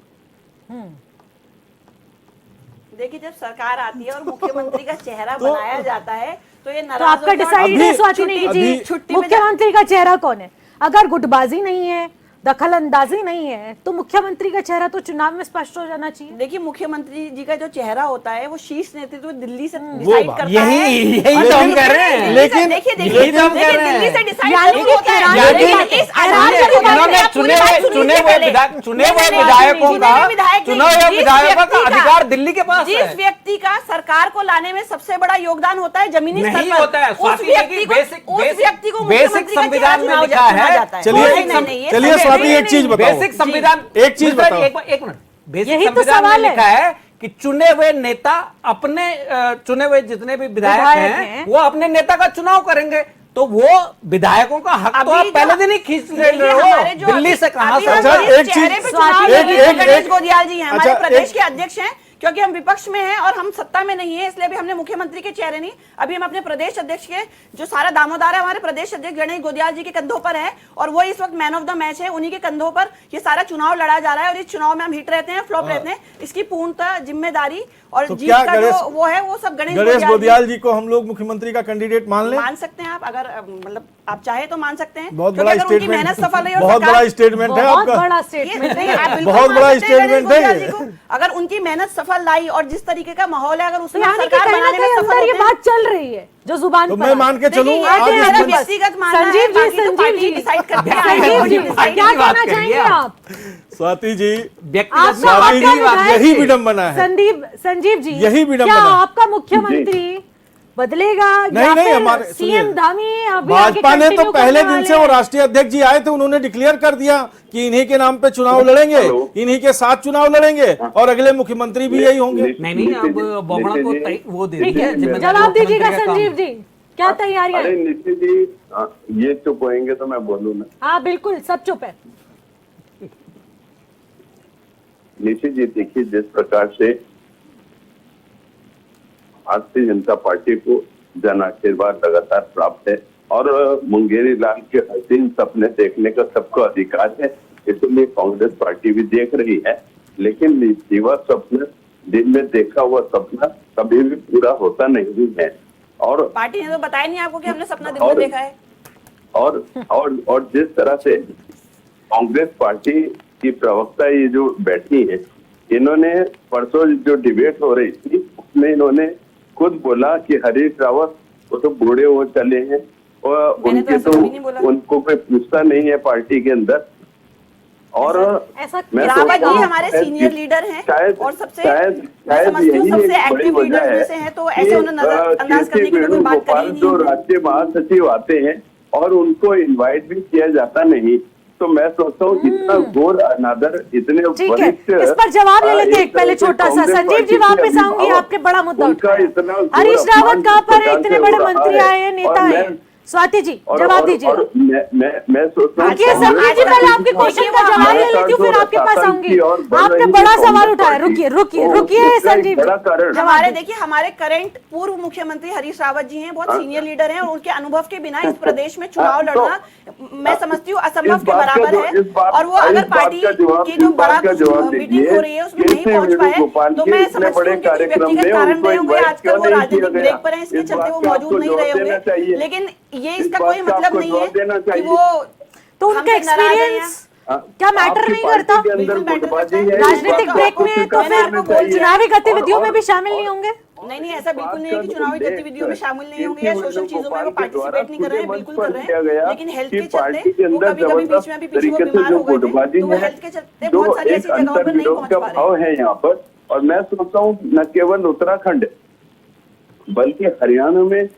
देखिए, जब सरकार आती है और मुख्यमंत्री का चेहरा बनाया जाता है तो ये तो नाराज आपका होते हैं। डिसाइड है स्वाति नेगी जी, छुट्टी में मुख्यमंत्री का चेहरा कौन है? अगर गुटबाजी नहीं है, दखल अंदाजी नहीं है, तो मुख्यमंत्री का चेहरा तो चुनाव में स्पष्ट हो जाना चाहिए। देखिए, मुख्यमंत्री जी का जो चेहरा होता है वो शीर्ष नेतृत्व दिल्ली से डिसाइड बात। करता यही है। यही तो हम कह रहे हैं। लेकिन- देखिए यही तो हम कह रहे हैं। दिल्ली से डिसाइड यानी जरूर होता है, कि लेकिन इस आधार पर इन्होंने आप पूरी बात सुनिए चुने हुए पहले। विधायकों चुने हुए विधायक चुने हुए जिस विधायकों व्यक्ति का अधिकार दिल्ली के पास जिस है। व्यक्ति का सरकार को लाने में सबसे बड़ा योगदान होता है जमीनी स्तर नहीं पर, होता है। उस स्वाति व्यक्ति नेगी को बेसिक मुख्यमंत्री का बेसिक संविधान में चेहरा लिखा चुना है। जाता है। चलिए नहीं, नहीं, नहीं, ये चलिए संविधान स्वाति में एक चीज बताओ। बेसिक संविधान एक चीज बताओ। एक मिनट, बेसिक यही तो संविधान में सवाल है। लिखा है कि चुने हुए नेता अपने चुने हुए जितने भी विधायक विधायक हैं हैं। वो अपने नेता का चुनाव करेंगे। तो वो विधायकों का हक तो आप पहले दिन ही खींच ले रहे हो। दिल्ली से कहां से? अच्छा, एक चीज- गणेश गोदियाल जी हैं, हमारे अच्छा, प्रदेश एक- के अध्यक्ष हैं, क्योंकि हम विपक्ष में हैं और हम सत्ता में नहीं है, इसलिए अभी हमने मुख्यमंत्री के चेहरे नहीं, अभी हम अपने प्रदेश अध्यक्ष के जो सारा दामोदार है हमारे प्रदेश अध्यक्ष गणेश गोदियाल जी के कंधों पर है, और वो इस वक्त मैन ऑफ द मैच है, उन्हीं के कंधों पर ये सारा चुनाव लड़ा जा रहा है। और इस चुनाव में हम हिट रहते हैं, फ्लॉप रहते हैं, इसकी पूर्णतः जिम्मेदारी और तो जीत क्या का गणेश- जो वो है वो सब गणेश गणेश गोदियाल जी को हम लोग मुख्यमंत्री का कैंडिडेट मान लें? मान सकते हैं आप, अगर मतलब आप चाहे तो मान सकते हैं। बहुत क्योंकि बड़ा अगर उनकी स्टेटमेंट, मेहनत सफल रही और बहुत सरकार- बड़ा स्टेटमेंट है बहुत आपका। बड़ा ये स्टेटमेंट नहीं, है। आप बिल्कुल बहुत मान बड़ा सकते हैं गणेश स्टेटमेंट है गोदियाल ये। जी को। अगर उनकी मेहनत सफल लाई और जिस तरीके का माहौल है, अगर तो उसमें यानी कि सरकार कहीं ना बनाने में कहीं सफल अंदर ये होते हैं। बात चल रही है जो जुबान तो पर मैं मान के चलूं देखिए, आज ये आगे मेरा आगे बस। व्यक्तिगत मानना है, संजीव जी, बाकी तो संजीव पार्टी जी, डिसाइड करती है। संजीव जी, पार्टी क्या की बात कहना करिए चाहेंगे आप। आप? स्वाति जी, व्यक्तिगत आपका स्वाति आपका जी, विधायक यही जी, विडंबना है। संजीव जी, यही विडंबना क्या है। आपका मुख्यमंत्री बदलेगा नहीं, या नहीं, फिर हमारे सीएम सुनिए, धामी अभी आगे भाजपा ने तो continue पहले करने दिन से वाले वो हैं? राष्ट्रीय अध्यक्ष जी आए थे, उन्होंने डिक्लेयर कर दिया कि इन्हीं के नाम पे चुनाव लड़ेंगे, हेलो। इन्हीं के साथ चुनाव लड़ेंगे और अगले मुख्यमंत्री भी यही होंगे। नहीं अब बोगड़ा को वो दे ठीक दिया है, जिम्मेदारी जवाब दीजिएगा मुख्यमंत्री का काम। संजीव जी, क्या तैयारियां अरे हैं? नितिन जी, ये चुप होएंगे तो मैं बोलूँ ना। हाँ बिल्कुल, सब चुप है। नितिन जी देखिए, जिस प्रकार से भारतीय जनता पार्टी को जन आशीर्वाद लगातार प्राप्त है और मुंगेरी लाल के हसीन सपने देखने का सबको अधिकार है, इसलिए कांग्रेस पार्टी भी देख रही है। लेकिन जीवा स्वप्न, दिन में देखा हुआ सपना कभी भी पूरा होता नहीं है। और पार्टी ने तो बताया नहीं आपको कि हमने सपना दिन में और- देखा है। और जिस तरह से कांग्रेस पार्टी की प्रवक्ता ये जो बैठी है, इन्होंने परसों जो डिबेट हो रही थी उसमें इन्होंने खुद बोला कि हरीश रावत वो तो बूढ़े हो चले हैं और मैंने तो उनके ऐसा कभी नहीं बोला। उनको कोई पूछता नहीं है पार्टी के अंदर। और ऐसा मैं रावत सोचता जी हूँ हमारे शायद सीनियर कि- लीडर हैं शायद और सबसे शायद मैं शायद समझती हूँ यही सबसे एक बड़ी एक्टिव वजह लीडर्स में है से हैं, तो कि, ऐसे उन्हें नजरअंदाज करने की तो कोई बात कर ही नहीं जो है। राज्य महासचिव आते हैं और उनको इनवाइट भी किया जाता नहीं, तो मैं सोचता हूँ इतना घोर अनादर, इतने ठीक है, वरिष्ठ, इस पर जवाब ले लेते हैं एक पहले तरह से छोटा सा। कांग्रेस संजीव जी पार्टी वापस के आऊंगी, अभिभावक, आपने बड़ा मुद्दा उनका उठाया। इतना घोर हरीश अपमान रावत कहाँ पर है? प्रकार इतने से बड़े हो रहा मंत्री है। आए हैं, नेता और हैं। स्वाति जी और- जवाब और- दीजिए। और मैं सोचता हूँ रुकिए संजीव जी, पहले आपके क्वेश्चन का जवाब ले लेती हूँ, फिर आपके पास आऊंगी। आपने बड़ा सवाल उठाया, रुकिए रुकिए रुकिए संजीव बड़ा जी। कारण हमारे देखिए, हमारे करंट पूर्व मुख्यमंत्री हरीश रावत जी हैं, बहुत हाँ। सीनियर लीडर हैं और उनके अनुभव के बिना इस प्रदेश में चुनाव हाँ, तो- लड़ना मैं समझती हूँ असंभव इस के बात का बराबर जो- है। इस बात- और वो अगर इस बात पार्टी का जवाब- की इस जो बात बड़ा का जवाब मीटिंग दीजिए हो रही है उसमें नहीं कि पहुंच पाए, वेणुगोपाल तो के मैं इतने समझती बड़े हूँ कि कोई कार्यक्रम व्यक्तिगत में कारण उनको रहे होंगे। invite आजकल क्यों वो नहीं राजनीतिक किया गया? ब्रेक पर हैं, इसके इस चलते बात वो का मौजूद आपको नहीं जवाब रहे देना होंगे। चाहिए। लेकिन ये इस इसका बात कोई का मतलब आपको नहीं जवाब है देना कि चाहिए। वो तो उनका हमसे नाराज हैं या- एक्सपीरियंस क्या मैटर आपकी नहीं पार्टी करता? के अंदर बिल्कुल मैटर गुटबाजी करता है। है, राजनीतिक इस बात ब्रेक का में आपको तो स्वीकार फिर करना चाहिए। चुनावी गतिविधियों में और- भी शामिल नहीं होंगे? नहीं ऐसा बिल्कुल नहीं है कि बात चुनावी का गतिविधियों में उल्लेख शामिल नहीं होंगे या केसी सोशल चीजों में वो वेणुगोपाल के द्वारा पार्टिसिपेट नहीं कर रहे हैं, खुले बिल्कुल मंच कर पर रहे किया हैं। गया लेकिन हेल्थ कि के पार्टी चलते के वो अंदर कभी कभी बीच में जबरदस्त भी पीछे वो तरीके से बीमार जो हो गए थे, गुटबाजी तो वो है, हेल्थ के चलते जो बहुत सारी एक ऐसी जगहों पर नहीं अंतर्विरोध पहुंच का पा रहे। भाव है यहाँ पर। और मैं सोचता हूँ न केवल उत्तराखंड बल्कि हरियाणा में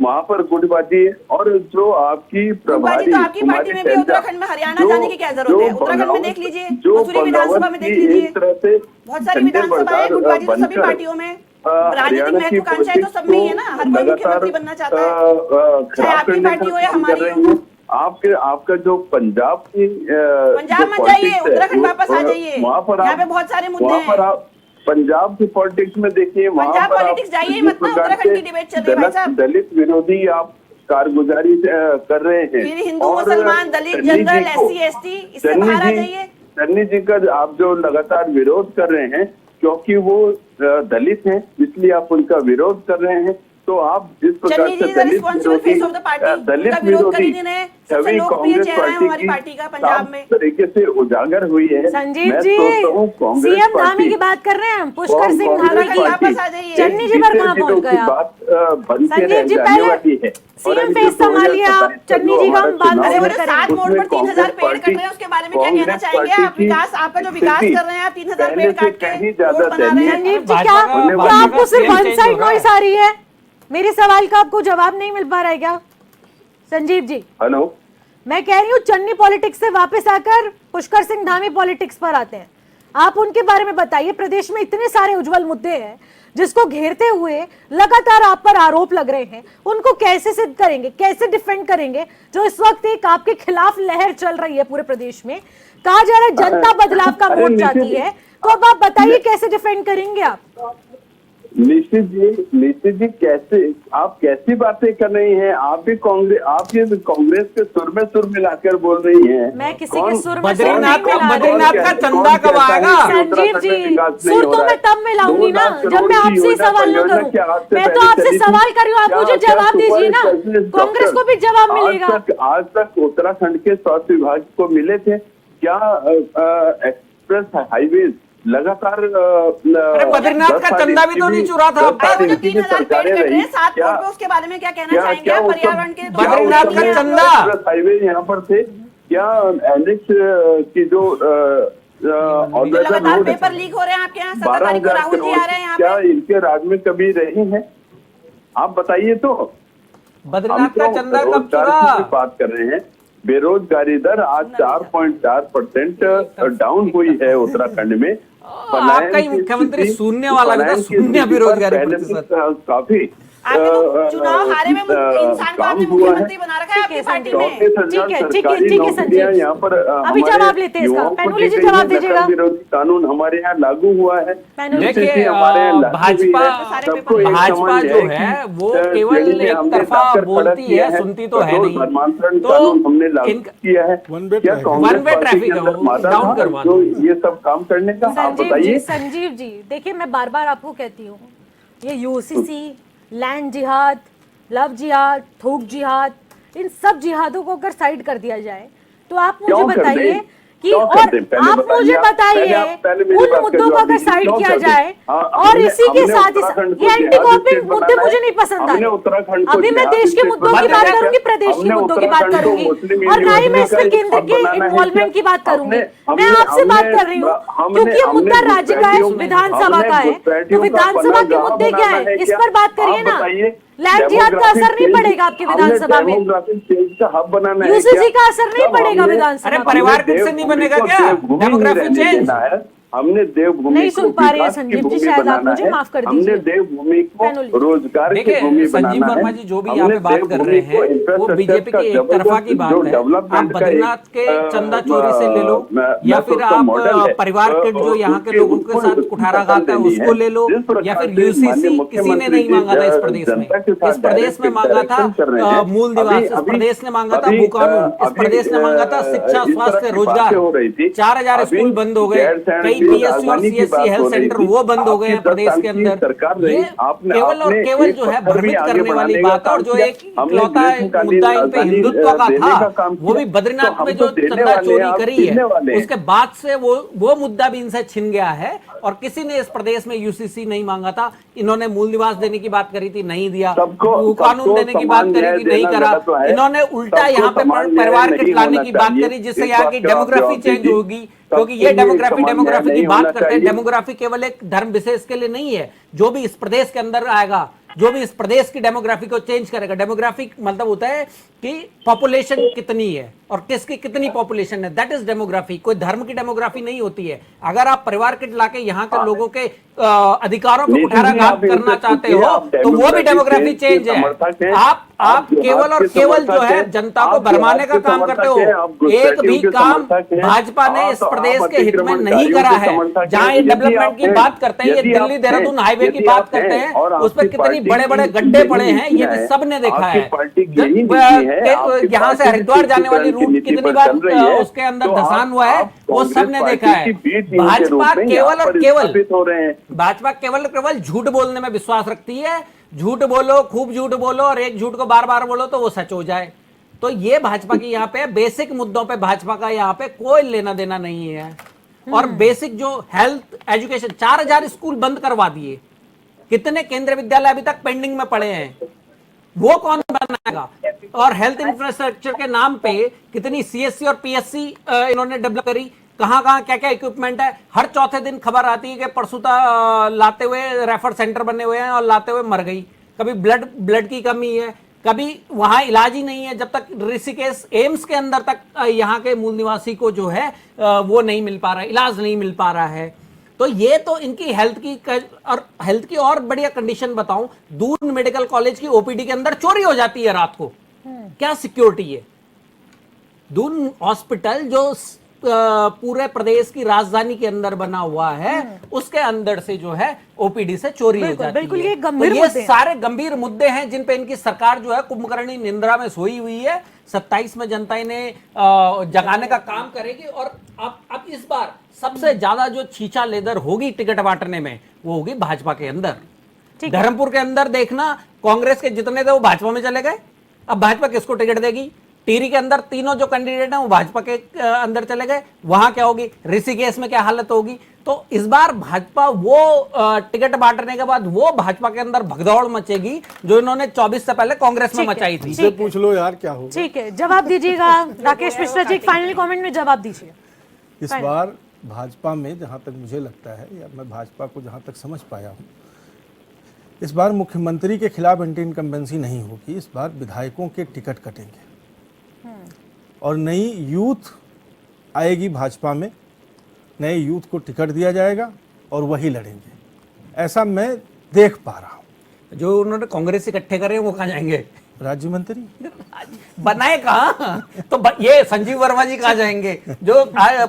वहाँ पर गुटबाजी है। और जो आपकी प्रभारी तो आपकी पार्टी में भी कुमारी उत्तराखंड में हरियाणा जो- जाने की क्या जरूरत जो है? उत्तराखंड में बगावत- देख लीजिए, जो मसूरी विधानसभा में बगावत देख की लीजिए, एक तरह से बहुत सारी झंडे विधानसभा है, बरदार गुटबाजी तो सभी बनकर, पार्टियों में राजनीतिक हरियाणा की महत्वाकांक्षाएं तो सब में ही है ना, हर कोई मुख्यमंत्री बनना चाहता है, चाहे आपकी पार्टी हो या हमारी हो। आपका जो पंजाब की पंजाब मत जाइए, उत्तराखंड वापस आ जाइए, वहाँ पर यहाँ पे बहुत सारे मुद्दे वहाँ पर हैं। आप पंजाब की पॉलिटिक्स में देखिए, वहाँ पंजाब पर आप पॉलिटिक्स जाइए जिस मत ना, प्रकार उत्तराखंड से की डिबेट चल रही है भाई साहब। दलित विरोधी आप कारगुजारी कर रहे हैं। फिर हिंदू और मुसलमान दलित चन्नी जी जनरल को- SC ST इससे चन्नी बाहर आ जी- जाइए। चन्नी जी का आप जो लगातार विरोध कर रहे हैं क्योंकि वो दलित हैं, इसलिए आप उनका विरोध कर रहे हैं। तो आप जिस प्रकार चन्नी से जी is the responsible face of the party, दलित उनका विरोध कर ही विरोधी नहीं रहे। सबसे छवि लोकप्रिय कांग्रेस चेहरा है पार्टी हमारी की पार्टी का पंजाब साफ में। तरीके से उजागर हुई है। संजीव मैं जी, सोचता हूँ कांग्रेस सीएम धामी पार्टी- की बात कर रहे हैं हम, पुष्कर सिंह कांग्रेस धामी की पार्टी वापस आ जाइए। चन्नी जी पर कहाँ पहुंच गए आप? बात बन के संजीव रह जी जाने पहले वाली है। और सीएम अभी फेस जो संभालिए आप, 2027 का चन्नी जो जी का हम हमारा बाद में चुनाव अरे है, वो 7 मोड़ उसमें पर 3000 पेड़ कांग्रेस कट रहे हैं, उसके बारे में क्या कांग्रेस कहना चाहेंगे पार्टी आप? की विकास, आपका जो विकास स्थिति कर रहे हैं आप 3000 पहले पेड़ से काट के कहीं ज्यादा रोड बना रहे दयनीय हैं। संजीव जी भाजपा क्या का- होने क्या वाली आपको है। सिर्फ वन चेंज साइड होगा। नॉइस आ रही है? मेरे सवाल का आपको जवाब नहीं मिल पा रहा है क्या संजीव जी? हेलो, मैं कह रही हूँ चन्नी पॉलिटिक्स से वापस आकर पुष्कर सिंह धामी पॉलिटिक्स पर आते हैं। आप उनके बारे में बताइए। प्रदेश में इतने सारे उज्जवल मुद्दे हैं जिसको घेरते हुए लगातार आप पर आरोप लग रहे हैं, उनको कैसे सिद्ध करेंगे, कैसे डिफेंड करेंगे? जो इस वक्त एक आपके खिलाफ लहर चल रही है पूरे प्रदेश में, कहा जा रहा है जनता बदलाव का अरे वोट चाहती है, तो अब आप बताइए कैसे डिफेंड करेंगे आप? निश्चित जी कैसे आप कैसी बातें कर रही हैं? आप भी कांग्रेस के सुर में सुर मिलाकर बोल रही हैं। मैं किसी के सुर में सुर बद्रीनाथ नहीं मिला रही। बद्रीनाथ का चंदा कब आएगा? संजीव जी, सुर तो मैं तब मिलाऊंगी ना जब मैं आपसे ही सवाल न करूं। मैं तो आपसे सवाल कर रही हूँ, आप मुझे जवाब दीजिए ना। कांग्रेस को भी जवाब मिलेगा। आज तक उत्तराखंड के स्वास्थ्य विभाग को मिले थे क्या एक्सप्रेस हाईवे लगातार? अरे बद्रीनाथ का चंदा भी तो नहीं चुरा था। अरे वो जो 3000 पेड़ कट रहे हैं 7 मोड़ पे, उसके बारे में क्या कहना चाहेंगे आप? पर्यावरण के तो बद्रीनाथ का चंदा हाईवे यहाँ पर थे क्या? एनेक्स की जो लगातार पेपर लीक हो रहे हैं आपके यहाँ, सरकारी को राहुल जी आ रहे हैं यहाँ क्या पे। इनके राज में कभी रहे हैं? आप बताइए तो। बद्रीनाथ का चंदा कब रोजगार चुरा? की बात कर रहे हैं। बेरोजगारी दर आज 4.4% डाउन हुई है उत्तराखंड में। आपका ही मुख्यमंत्री शून्य वाला भी था, शून्य बेरोजगारी प्रतिशत। काफी आपने तो चुनाव हारे में इंसान को आपने मुख्यमंत्री बना रखा है आपकी पार्टी में। ठीक है, ठीक है, ठीक है संजीव जी। यहाँ पर अभी जवाब लेते हैं इसका। पैनुली जी जवाब दीजिएगा। विरोधी कानून हमारे यहाँ लागू हुआ है। पैनुली देखिए, UCC हमारे यहाँ लागू हुई है। भाजपा सबको एक भाजपा समझ जो कि, है वो श्रेणी केवल में एक हमने तरफा जाकर खड़ा बोलती किया है, सुनती तो है कठोर नहीं। धर्मांतरण तो कानून हमने लागू किया है। One way क्या traffic। Congress One way party traffic के है, अंदर वो मादा डाउन था करवा जो दो। ये सब काम करने का? आप बताइए। संजीव जी देखिए, मैं बार बार आपको कहती हूँ, ये यूसीसी, लैंड जिहाद, लव जिहाद, थूक जिहाद, इन सब जिहादों को अगर साइड कर दिया जाए तो आप मुझे क्यों कर बताइए दें? कि, क्यों कर और दें? पहले आप बताइए, मुझे बताइए पहले मेरी उन बात का मुद्दों को जवाब अगर दीजिए, साइड क्यों किया कर दें? जाए हाँ, और इसी के हमने साथ उत्तराखंड को ये एंटी जिहादी कॉपी स्टेट मुद्दे बनाना मुझे है। नहीं पसंद हमने आए। उत्तराखंड को अभी मैं जिहादी देश के स्टेट मुद्दों की बनाना बात है। करूंगी, प्रदेश के हमने मुद्दों की बात उत्तराखंड को करूंगी, मुस्लिम और ना ही मैं यूनिवर्सिटी इसमें का केंद्र एक के हब बनाना है इन्वॉल्वमेंट की बात करूंगी। हमने- मैं आपसे हमने- बात कर रही हूँ हमने- क्योंकि ये मुद्दा हमने राज्य का है, घुसपैठियों- विधानसभा हमने का है, तो घुसपैठियों का विधानसभा के पनाहगाह मुद्दे क्या बनाना है, है इस क्या? पर बात करिए आप ना। बताइए। लैंड जिहाद का असर नहीं पड़ेगा आपकी विधानसभा में, डेमोग्राफिक चेंज का हब बनाना है यूसीसी क्या? का असर नहीं जब पड़ेगा हमने- विधानसभा अरे में। परिवार हमने किट से नहीं बनेगा देवभूमि क्या? को देवभूमि डेमोग्राफिक रहने चेंज? देना है। हमने देवभूमि नहीं को सुन पा रही है विकास की संजीव जी, भूमि शायद आप बनाना मुझे है। माफ कर हमने दीजिए। देवभूमि को पैनुली। रोजगार की देखिए, भूमि संजीव बनाना है। वर्मा जी जो भी हमने यहाँ पे बात कर रहे देवभूमि को हैं वो infrastructure बीजेपी का की एक तरफा की जबरदस्त बात जो है। development आप का बद्रीनाथ के एक, चंदा चोरी से ले लो, या फिर उसका आप मॉडल है। परिवार किट जो यहाँ के उसकी- लोगों के उसको- साथ उसकी कुठाराघात है टक्कर देनी उसको ले लो, जिस प्रकार या फिर से माननीय यूसीसी किसी ने मुख्यमंत्री नहीं जी मांगा था इस प्रदेश में। जनता के साथ इस प्रदेश में direct मांगा था interaction कर रहे हैं। मूल निवास, इस अभी- प्रदेश ने मांगा था अभी- भू कानून, इस अभी, प्रदेश ने मांगा था शिक्षा, इस तरह स्वास्थ्य, की रोजगार। बातें हो रही थी। 4000 अभी स्कूल बंद हो गए, गैरसैंण कई की पीएसयू और राजधानी की सीएससी बात हेल्थ हो रही सेंटर थी। वो बंद हो गए हैं आपकी 10 प्रदेश साल के की अंदर। सरकार रही, ये आपने- केवल और आपने केवल एक जो है पत्थर भी भ्रमित आगे करने वाली बढ़ाने का बात है, और काम जो किया। एक हमने इकलौता ग्रीष्मकालीन मुद्दा इन पे राजधानी हिंदुत्व का देने था, का काम वो किया। भी बद्रीनाथ तो हम में तो जो देने चंदा वाले हैं, चोरी आप करी देने है वाले हैं। उसके बाद से वो मुद्दा भी इनसे छिन गया है। और किसी ने इस प्रदेश में यूसीसी नहीं मांगा था, इन्होंने मूल निवास देने की बात करी थी, नहीं दिया। भू कानून देने की बात करी थी, नहीं करा। इन्होंने उल्टा यहाँ पे परिवार किट लाने की बात करी, जिससे यहाँ की डेमोग्राफी चेंज होगी, क्योंकि ये डेमोग्राफी की बात करते हैं। डेमोग्राफी केवल एक धर्म विशेष के लिए नहीं है, जो भी इस प्रदेश के अंदर आएगा, जो भी इस प्रदेश की डेमोग्राफी को चेंज करेगा। डेमोग्राफी मतलब होता है कि पॉपुलेशन कितनी है और किसकी कितनी पॉपुलेशन है, दैट इज डेमोग्राफी। कोई धर्म की डेमोग्राफी नहीं होती है। अगर आप परिवार किट लाके यहाँ के लोगों के अधिकारों को कुठाराघात करना चाहते हो तो वो भी डेमोग्राफी चेंज है। आप केवल और केवल जो है जनता को भरमाने का काम करते हो। एक भी काम भाजपा ने इस प्रदेश के हित में नहीं करा है। जहां ये डेवलपमेंट की बात करते हैं, ये दिल्ली देहरादून हाईवे की बात करते हैं, उस पर कितनी बड़े बड़े गड्ढे पड़े हैं, ये भी सबने देखा है। यहाँ से हरिद्वार जाने वाली रूट कितनी बार उसके अंदर धसान हुआ है, वो सबने देखा है। भाजपा केवल और केवल भाजपा केवल झूठ बोलने में विश्वास रखती है। झूठ बोलो, खूब झूठ बोलो, और एक झूठ को बार बार बोलो तो वो सच हो जाए। तो ये भाजपा की यहाँ पे बेसिक मुद्दों पे भाजपा का यहाँ पे कोई लेना देना नहीं है। और बेसिक जो हेल्थ, एजुकेशन, 4000 स्कूल बंद करवा दिए, कितने केंद्रीय विद्यालय अभी तक पेंडिंग में पड़े हैं, वो कौन बनाएगा? और हेल्थ इंफ्रास्ट्रक्चर के नाम पे कितनी सीएससी और पीएससी इन्होंने डेवलप करी, कहां क्या क्या इक्विपमेंट है। हर चौथे दिन खबर आती है कि परसुता लाते हुए रेफर सेंटर बने हुए हैं और लाते हुए मर गई। कभी ब्लड की कमी है, कभी वहां इलाज ही नहीं है। जब तक ऋषिकेश एम्स के अंदर तक यहाँ के मूल निवासी को जो है वो नहीं मिल पा रहा है, इलाज नहीं मिल पा रहा है। तो ये तो इनकी हेल्थ की और बढ़िया कंडीशन बताऊं, दून मेडिकल कॉलेज की ओपीडी के अंदर चोरी हो जाती है रात को। क्या सिक्योरिटी है? दून हॉस्पिटल जो पूरे प्रदेश की राजधानी के अंदर बना हुआ है, उसके अंदर से जो है ओपीडी से चोरी हो जाती बिल्कुल, है। ये गंभीर तो ये मुद्दे हैं। सारे गंभीर मुद्दे हैं जिन पे इनकी सरकार जो है कुंभकर्णी निंद्रा में सोई हुई है। 27 में जनता इन्हें जगाने का काम करेगी। और अब इस बार सबसे ज्यादा जो छींचा लेदर होगी टिकट बांटने में, वो होगी भाजपा के अंदर। धर्मपुर के अंदर देखना, कांग्रेस के जितने थे वो भाजपा में चले गए। अब भाजपा किसको टिकट देगी? टिहरी के अंदर तीनों जो कैंडिडेट हैं वो भाजपा के अंदर चले गए, वहां क्या होगी? ऋषिकेश में क्या हालत होगी? तो इस बार भाजपा वो टिकट बांटने के बाद वो भाजपा के अंदर भगदौड़ मचेगी जो इन्होंने 24 से पहले कांग्रेस में मचाई थी। इससे पूछ लो यार क्या होगा। ठीक है, जवाब दीजिएगा राकेश मिश्रा जी, फाइनल कमेंट में जवाब दीजिए। इस बार भाजपा में जहां तक मुझे लगता है, या मैं भाजपा को जहां तक समझ पाया हूं, इस बार मुख्यमंत्री के खिलाफ एंटी इनकम्बेंसी नहीं होगी, इस बार विधायकों के टिकट कटेंगे और नई यूथ आएगी भाजपा में, नए यूथ को टिकट दिया जाएगा और वही लड़ेंगे, ऐसा मैं देख पा रहा हूँ। जो उन्होंने कांग्रेस इकट्ठे करे वो कहाँ जाएंगे? राज्य मंत्री बनाए कहाँ? तो ये संजीव वर्मा जी कहाँ जाएंगे? जो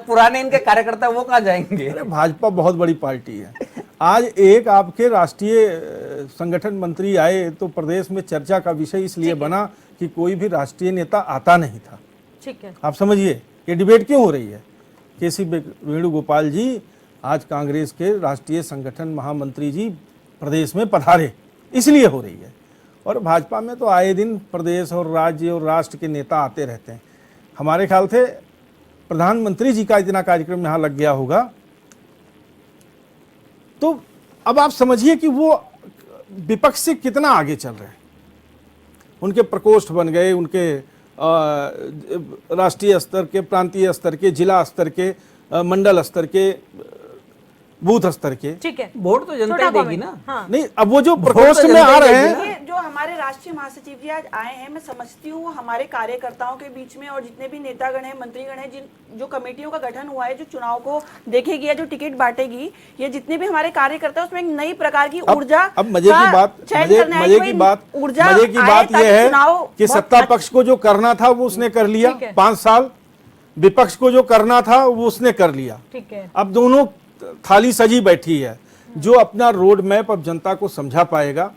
पुराने इनके कार्यकर्ता वो कहाँ जाएंगे? अरे भाजपा बहुत बड़ी पार्टी है। आज एक आपके राष्ट्रीय संगठन मंत्री आए तो प्रदेश में चर्चा का विषय इसलिए बना कि कोई भी राष्ट्रीय नेता आता नहीं था। ठीक है, आप समझिए ये डिबेट क्यों हो रही है। केसी वेणुगोपाल जी आज कांग्रेस के राष्ट्रीय संगठन महामंत्री जी प्रदेश में पधारे, इसलिए हो रही है। और भाजपा में तो आए दिन प्रदेश और राज्य और राष्ट्र के नेता आते रहते हैं। हमारे ख्याल से प्रधानमंत्री जी का इतना कार्यक्रम यहाँ लग गया होगा, तो अब आप समझिए कि वो विपक्ष से कितना आगे चल रहे हैं। उनके प्रकोष्ठ बन गए, उनके राष्ट्रीय स्तर के, प्रांतीय स्तर के, जिला स्तर के, मंडल स्तर के, बूथ स्तर के। ठीक है, वोट तो जनता ही देगी ना। हाँ। नहीं, अब वो जो प्रकोष्ठ में आ रहे हैं, ये जो हमारे राष्ट्रीय महासचिव जी आज आए हैं, मैं समझती हूँ हमारे कार्यकर्ताओं के बीच में और जितने भी नेतागण हैं, मंत्रीगण हैं, जिन जो कमेटियों का गठन हुआ है, जो चुनाव को देखेगी या जो टिकट बांटेगी, ये जितने भी हमारे कार्यकर्ता हैं, उसमें एक नई प्रकार की ऊर्जा। अब मजे की बात यह है कि सत्ता पक्ष को जो करना था वो उसने कर लिया 5 साल, विपक्ष को जो करना था वो उसने कर लिया। ठीक है, अब दोनों थाली सजी बैठी है। जो अपना रोड मैप अब जनता को समझा पाएगा,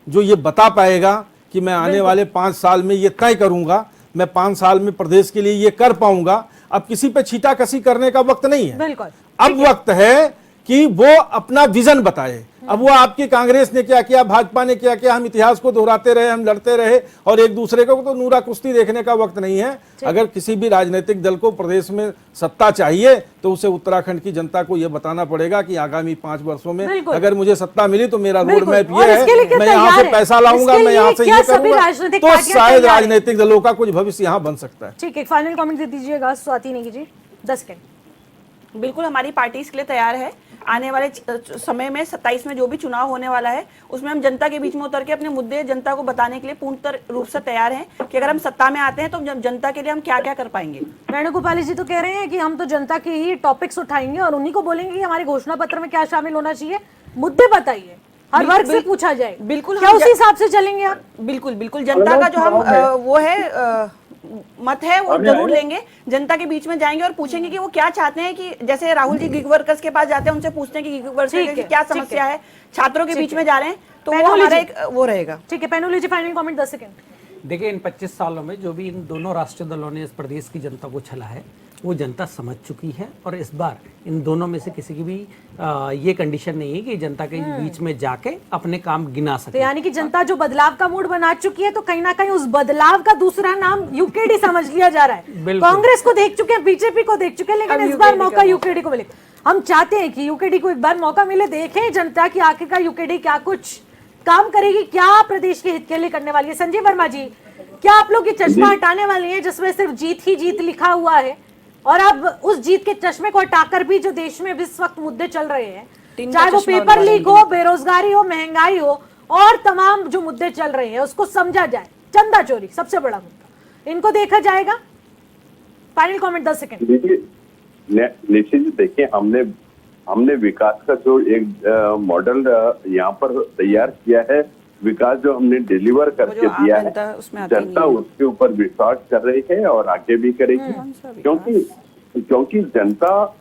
जो ये बता पाएगा कि मैं आने वाले 5 साल में ये तय करूंगा, मैं 5 साल में प्रदेश के लिए ये कर पाऊंगा। अब किसी पे छीटाकसी करने का वक्त नहीं है। बिल्कुल, अब वक्त है कि वो अपना विजन बताए। अब वो आपकी कांग्रेस ने क्या किया, भाजपा ने क्या किया, हम इतिहास को दोहराते रहे, हम लड़ते रहे और एक दूसरे को, तो नूरा कुश्ती देखने का वक्त नहीं है। अगर किसी भी राजनीतिक दल को प्रदेश में सत्ता चाहिए तो उसे उत्तराखंड की जनता को यह बताना पड़ेगा कि आगामी 5 वर्षों में अगर मुझे सत्ता मिली तो मेरा रोड मैप ये है, मैं यहाँ से पैसा लाऊंगा, मैं यहाँ से ये करूंगा, तो शायद राजनीतिक दलों का कुछ भविष्य यहाँ बन सकता है। ठीक है, फाइनल कमेंट दे दीजिएगा स्वाति नेगी जी, 10 सेकंड। बिल्कुल हमारी पार्टी इसके लिए तैयार है। आने वाले समय में 27 में जो भी चुनाव होने वाला है उसमें हम जनता के बीच में उतर के अपने मुद्दे जनता को बताने के लिए पूर्ण रूप से तैयार हैं कि अगर हम सत्ता में आते हैं तो जनता के लिए हम क्या क्या कर पाएंगे। वेणुगोपाल जी तो कह रहे हैं कि हम तो जनता के ही टॉपिक्स उठाएंगे और उन्हीं को बोलेंगे कि हमारे घोषणा पत्र में क्या शामिल होना चाहिए, मुद्दे बताइए, हर वर्ग से पूछा जाए। बिल्कुल, क्या उसी हिसाब से चलेंगे आप? बिल्कुल बिल्कुल, जनता का जो हम वो है मत है वो जरूर लेंगे, जनता के बीच में जाएंगे और पूछेंगे कि वो क्या चाहते हैं। कि जैसे राहुल जी गिग वर्कर्स के पास जाते हैं, उनसे पूछते हैं कि गिग वर्कर्स की क्या समस्या है, छात्रों के बीच में जा रहे हैं, तो वो हमारा एक वो रहेगा। ठीक है, पैनोली जी फाइनल कमेंट 10 सेकंड। देखिए, इन 25 सालों में जो भी इन दोनों राष्ट्रीय दलों ने इस प्रदेश की जनता को छला है वो जनता समझ चुकी है और इस बार इन दोनों में से किसी की भी ये कंडीशन नहीं है कि जनता के बीच में जाके अपने काम गिना सके। तो यानी कि जनता जो बदलाव का मूड बना चुकी है, तो कहीं ना कहीं उस बदलाव का दूसरा नाम यूकेडी समझ लिया जा रहा है। कांग्रेस को देख चुके हैं, बीजेपी को देख चुके हैं, लेकिन इस बार मौका यूकेडी को मिले। हम चाहते हैं कि यूकेडी को एक बार मौका मिले, देखें जनता की आखिरकार यूकेडी क्या कुछ काम करेगी, क्या प्रदेश के हित के लिए करने वाली है। संजीव वर्मा जी, क्या आप लोग ये चश्मा हटाने वाले हैं जिसमें सिर्फ जीत ही जीत लिखा हुआ है और अब उस जीत के चश्मे को हटाकर भी जो देश में इस वक्त मुद्दे चल रहे हैं, चाहे वो पेपर लीक हो, बेरोजगारी हो, महंगाई हो और तमाम जो मुद्दे चल रहे हैं उसको समझा जाए। चंदा चोरी सबसे बड़ा मुद्दा, इनको देखा जाएगा। Final comment 10 second. निश्चित जी, देखिए हमने विकास का जो एक मॉडल यहाँ पर तैयार किया है, विकास जो हमने डिलीवर करके दिया है, जनता उसके ऊपर विश्वास कर रही है और आगे भी करेगी। क्योंकि जनता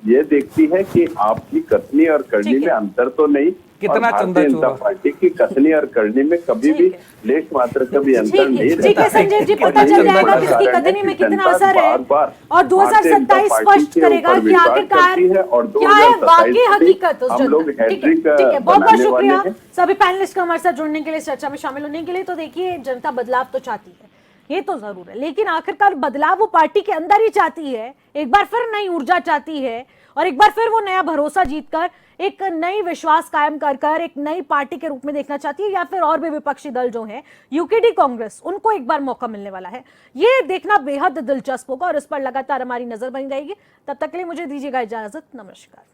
ये देखती है कि आपकी कथनी और करनी में अंतर तो नहीं, कितना भारतीय जनता पार्टी की कथनी और करनी में कभी भी लेश मात्र का भी अंतर नहीं रहता। ठीक है संजय जी, पता चल जाएगा किसकी कथनी में कितना असर है और 2027 स्पष्ट करेगा कि आखिरकार क्या है वाकई हकीकत उस जनता। ठीक है, बहुत बहुत शुक्रिया सभी पैनलिस्ट का हमारे साथ जुड़ने के लिए, चर्चा में शामिल होने के लिए। तो देखिए, जनता बदलाव तो चाहती है, ये तो जरूर है, लेकिन आखिरकार बदलाव वो पार्टी के अंदर ही चाहती है। एक बार फिर नई ऊर्जा चाहती है और एक बार फिर वो नया भरोसा जीतकर एक नई विश्वास कायम कर एक नई पार्टी के रूप में देखना चाहती है, या फिर और भी विपक्षी दल जो हैं, यूकेडी कांग्रेस, उनको एक बार मौका मिलने वाला है। ये देखना बेहद दिलचस्प होगा और इस पर लगातार हमारी नजर बनी रहेगी। तब तक के लिए मुझे दीजिएगा इजाजत, नमस्कार।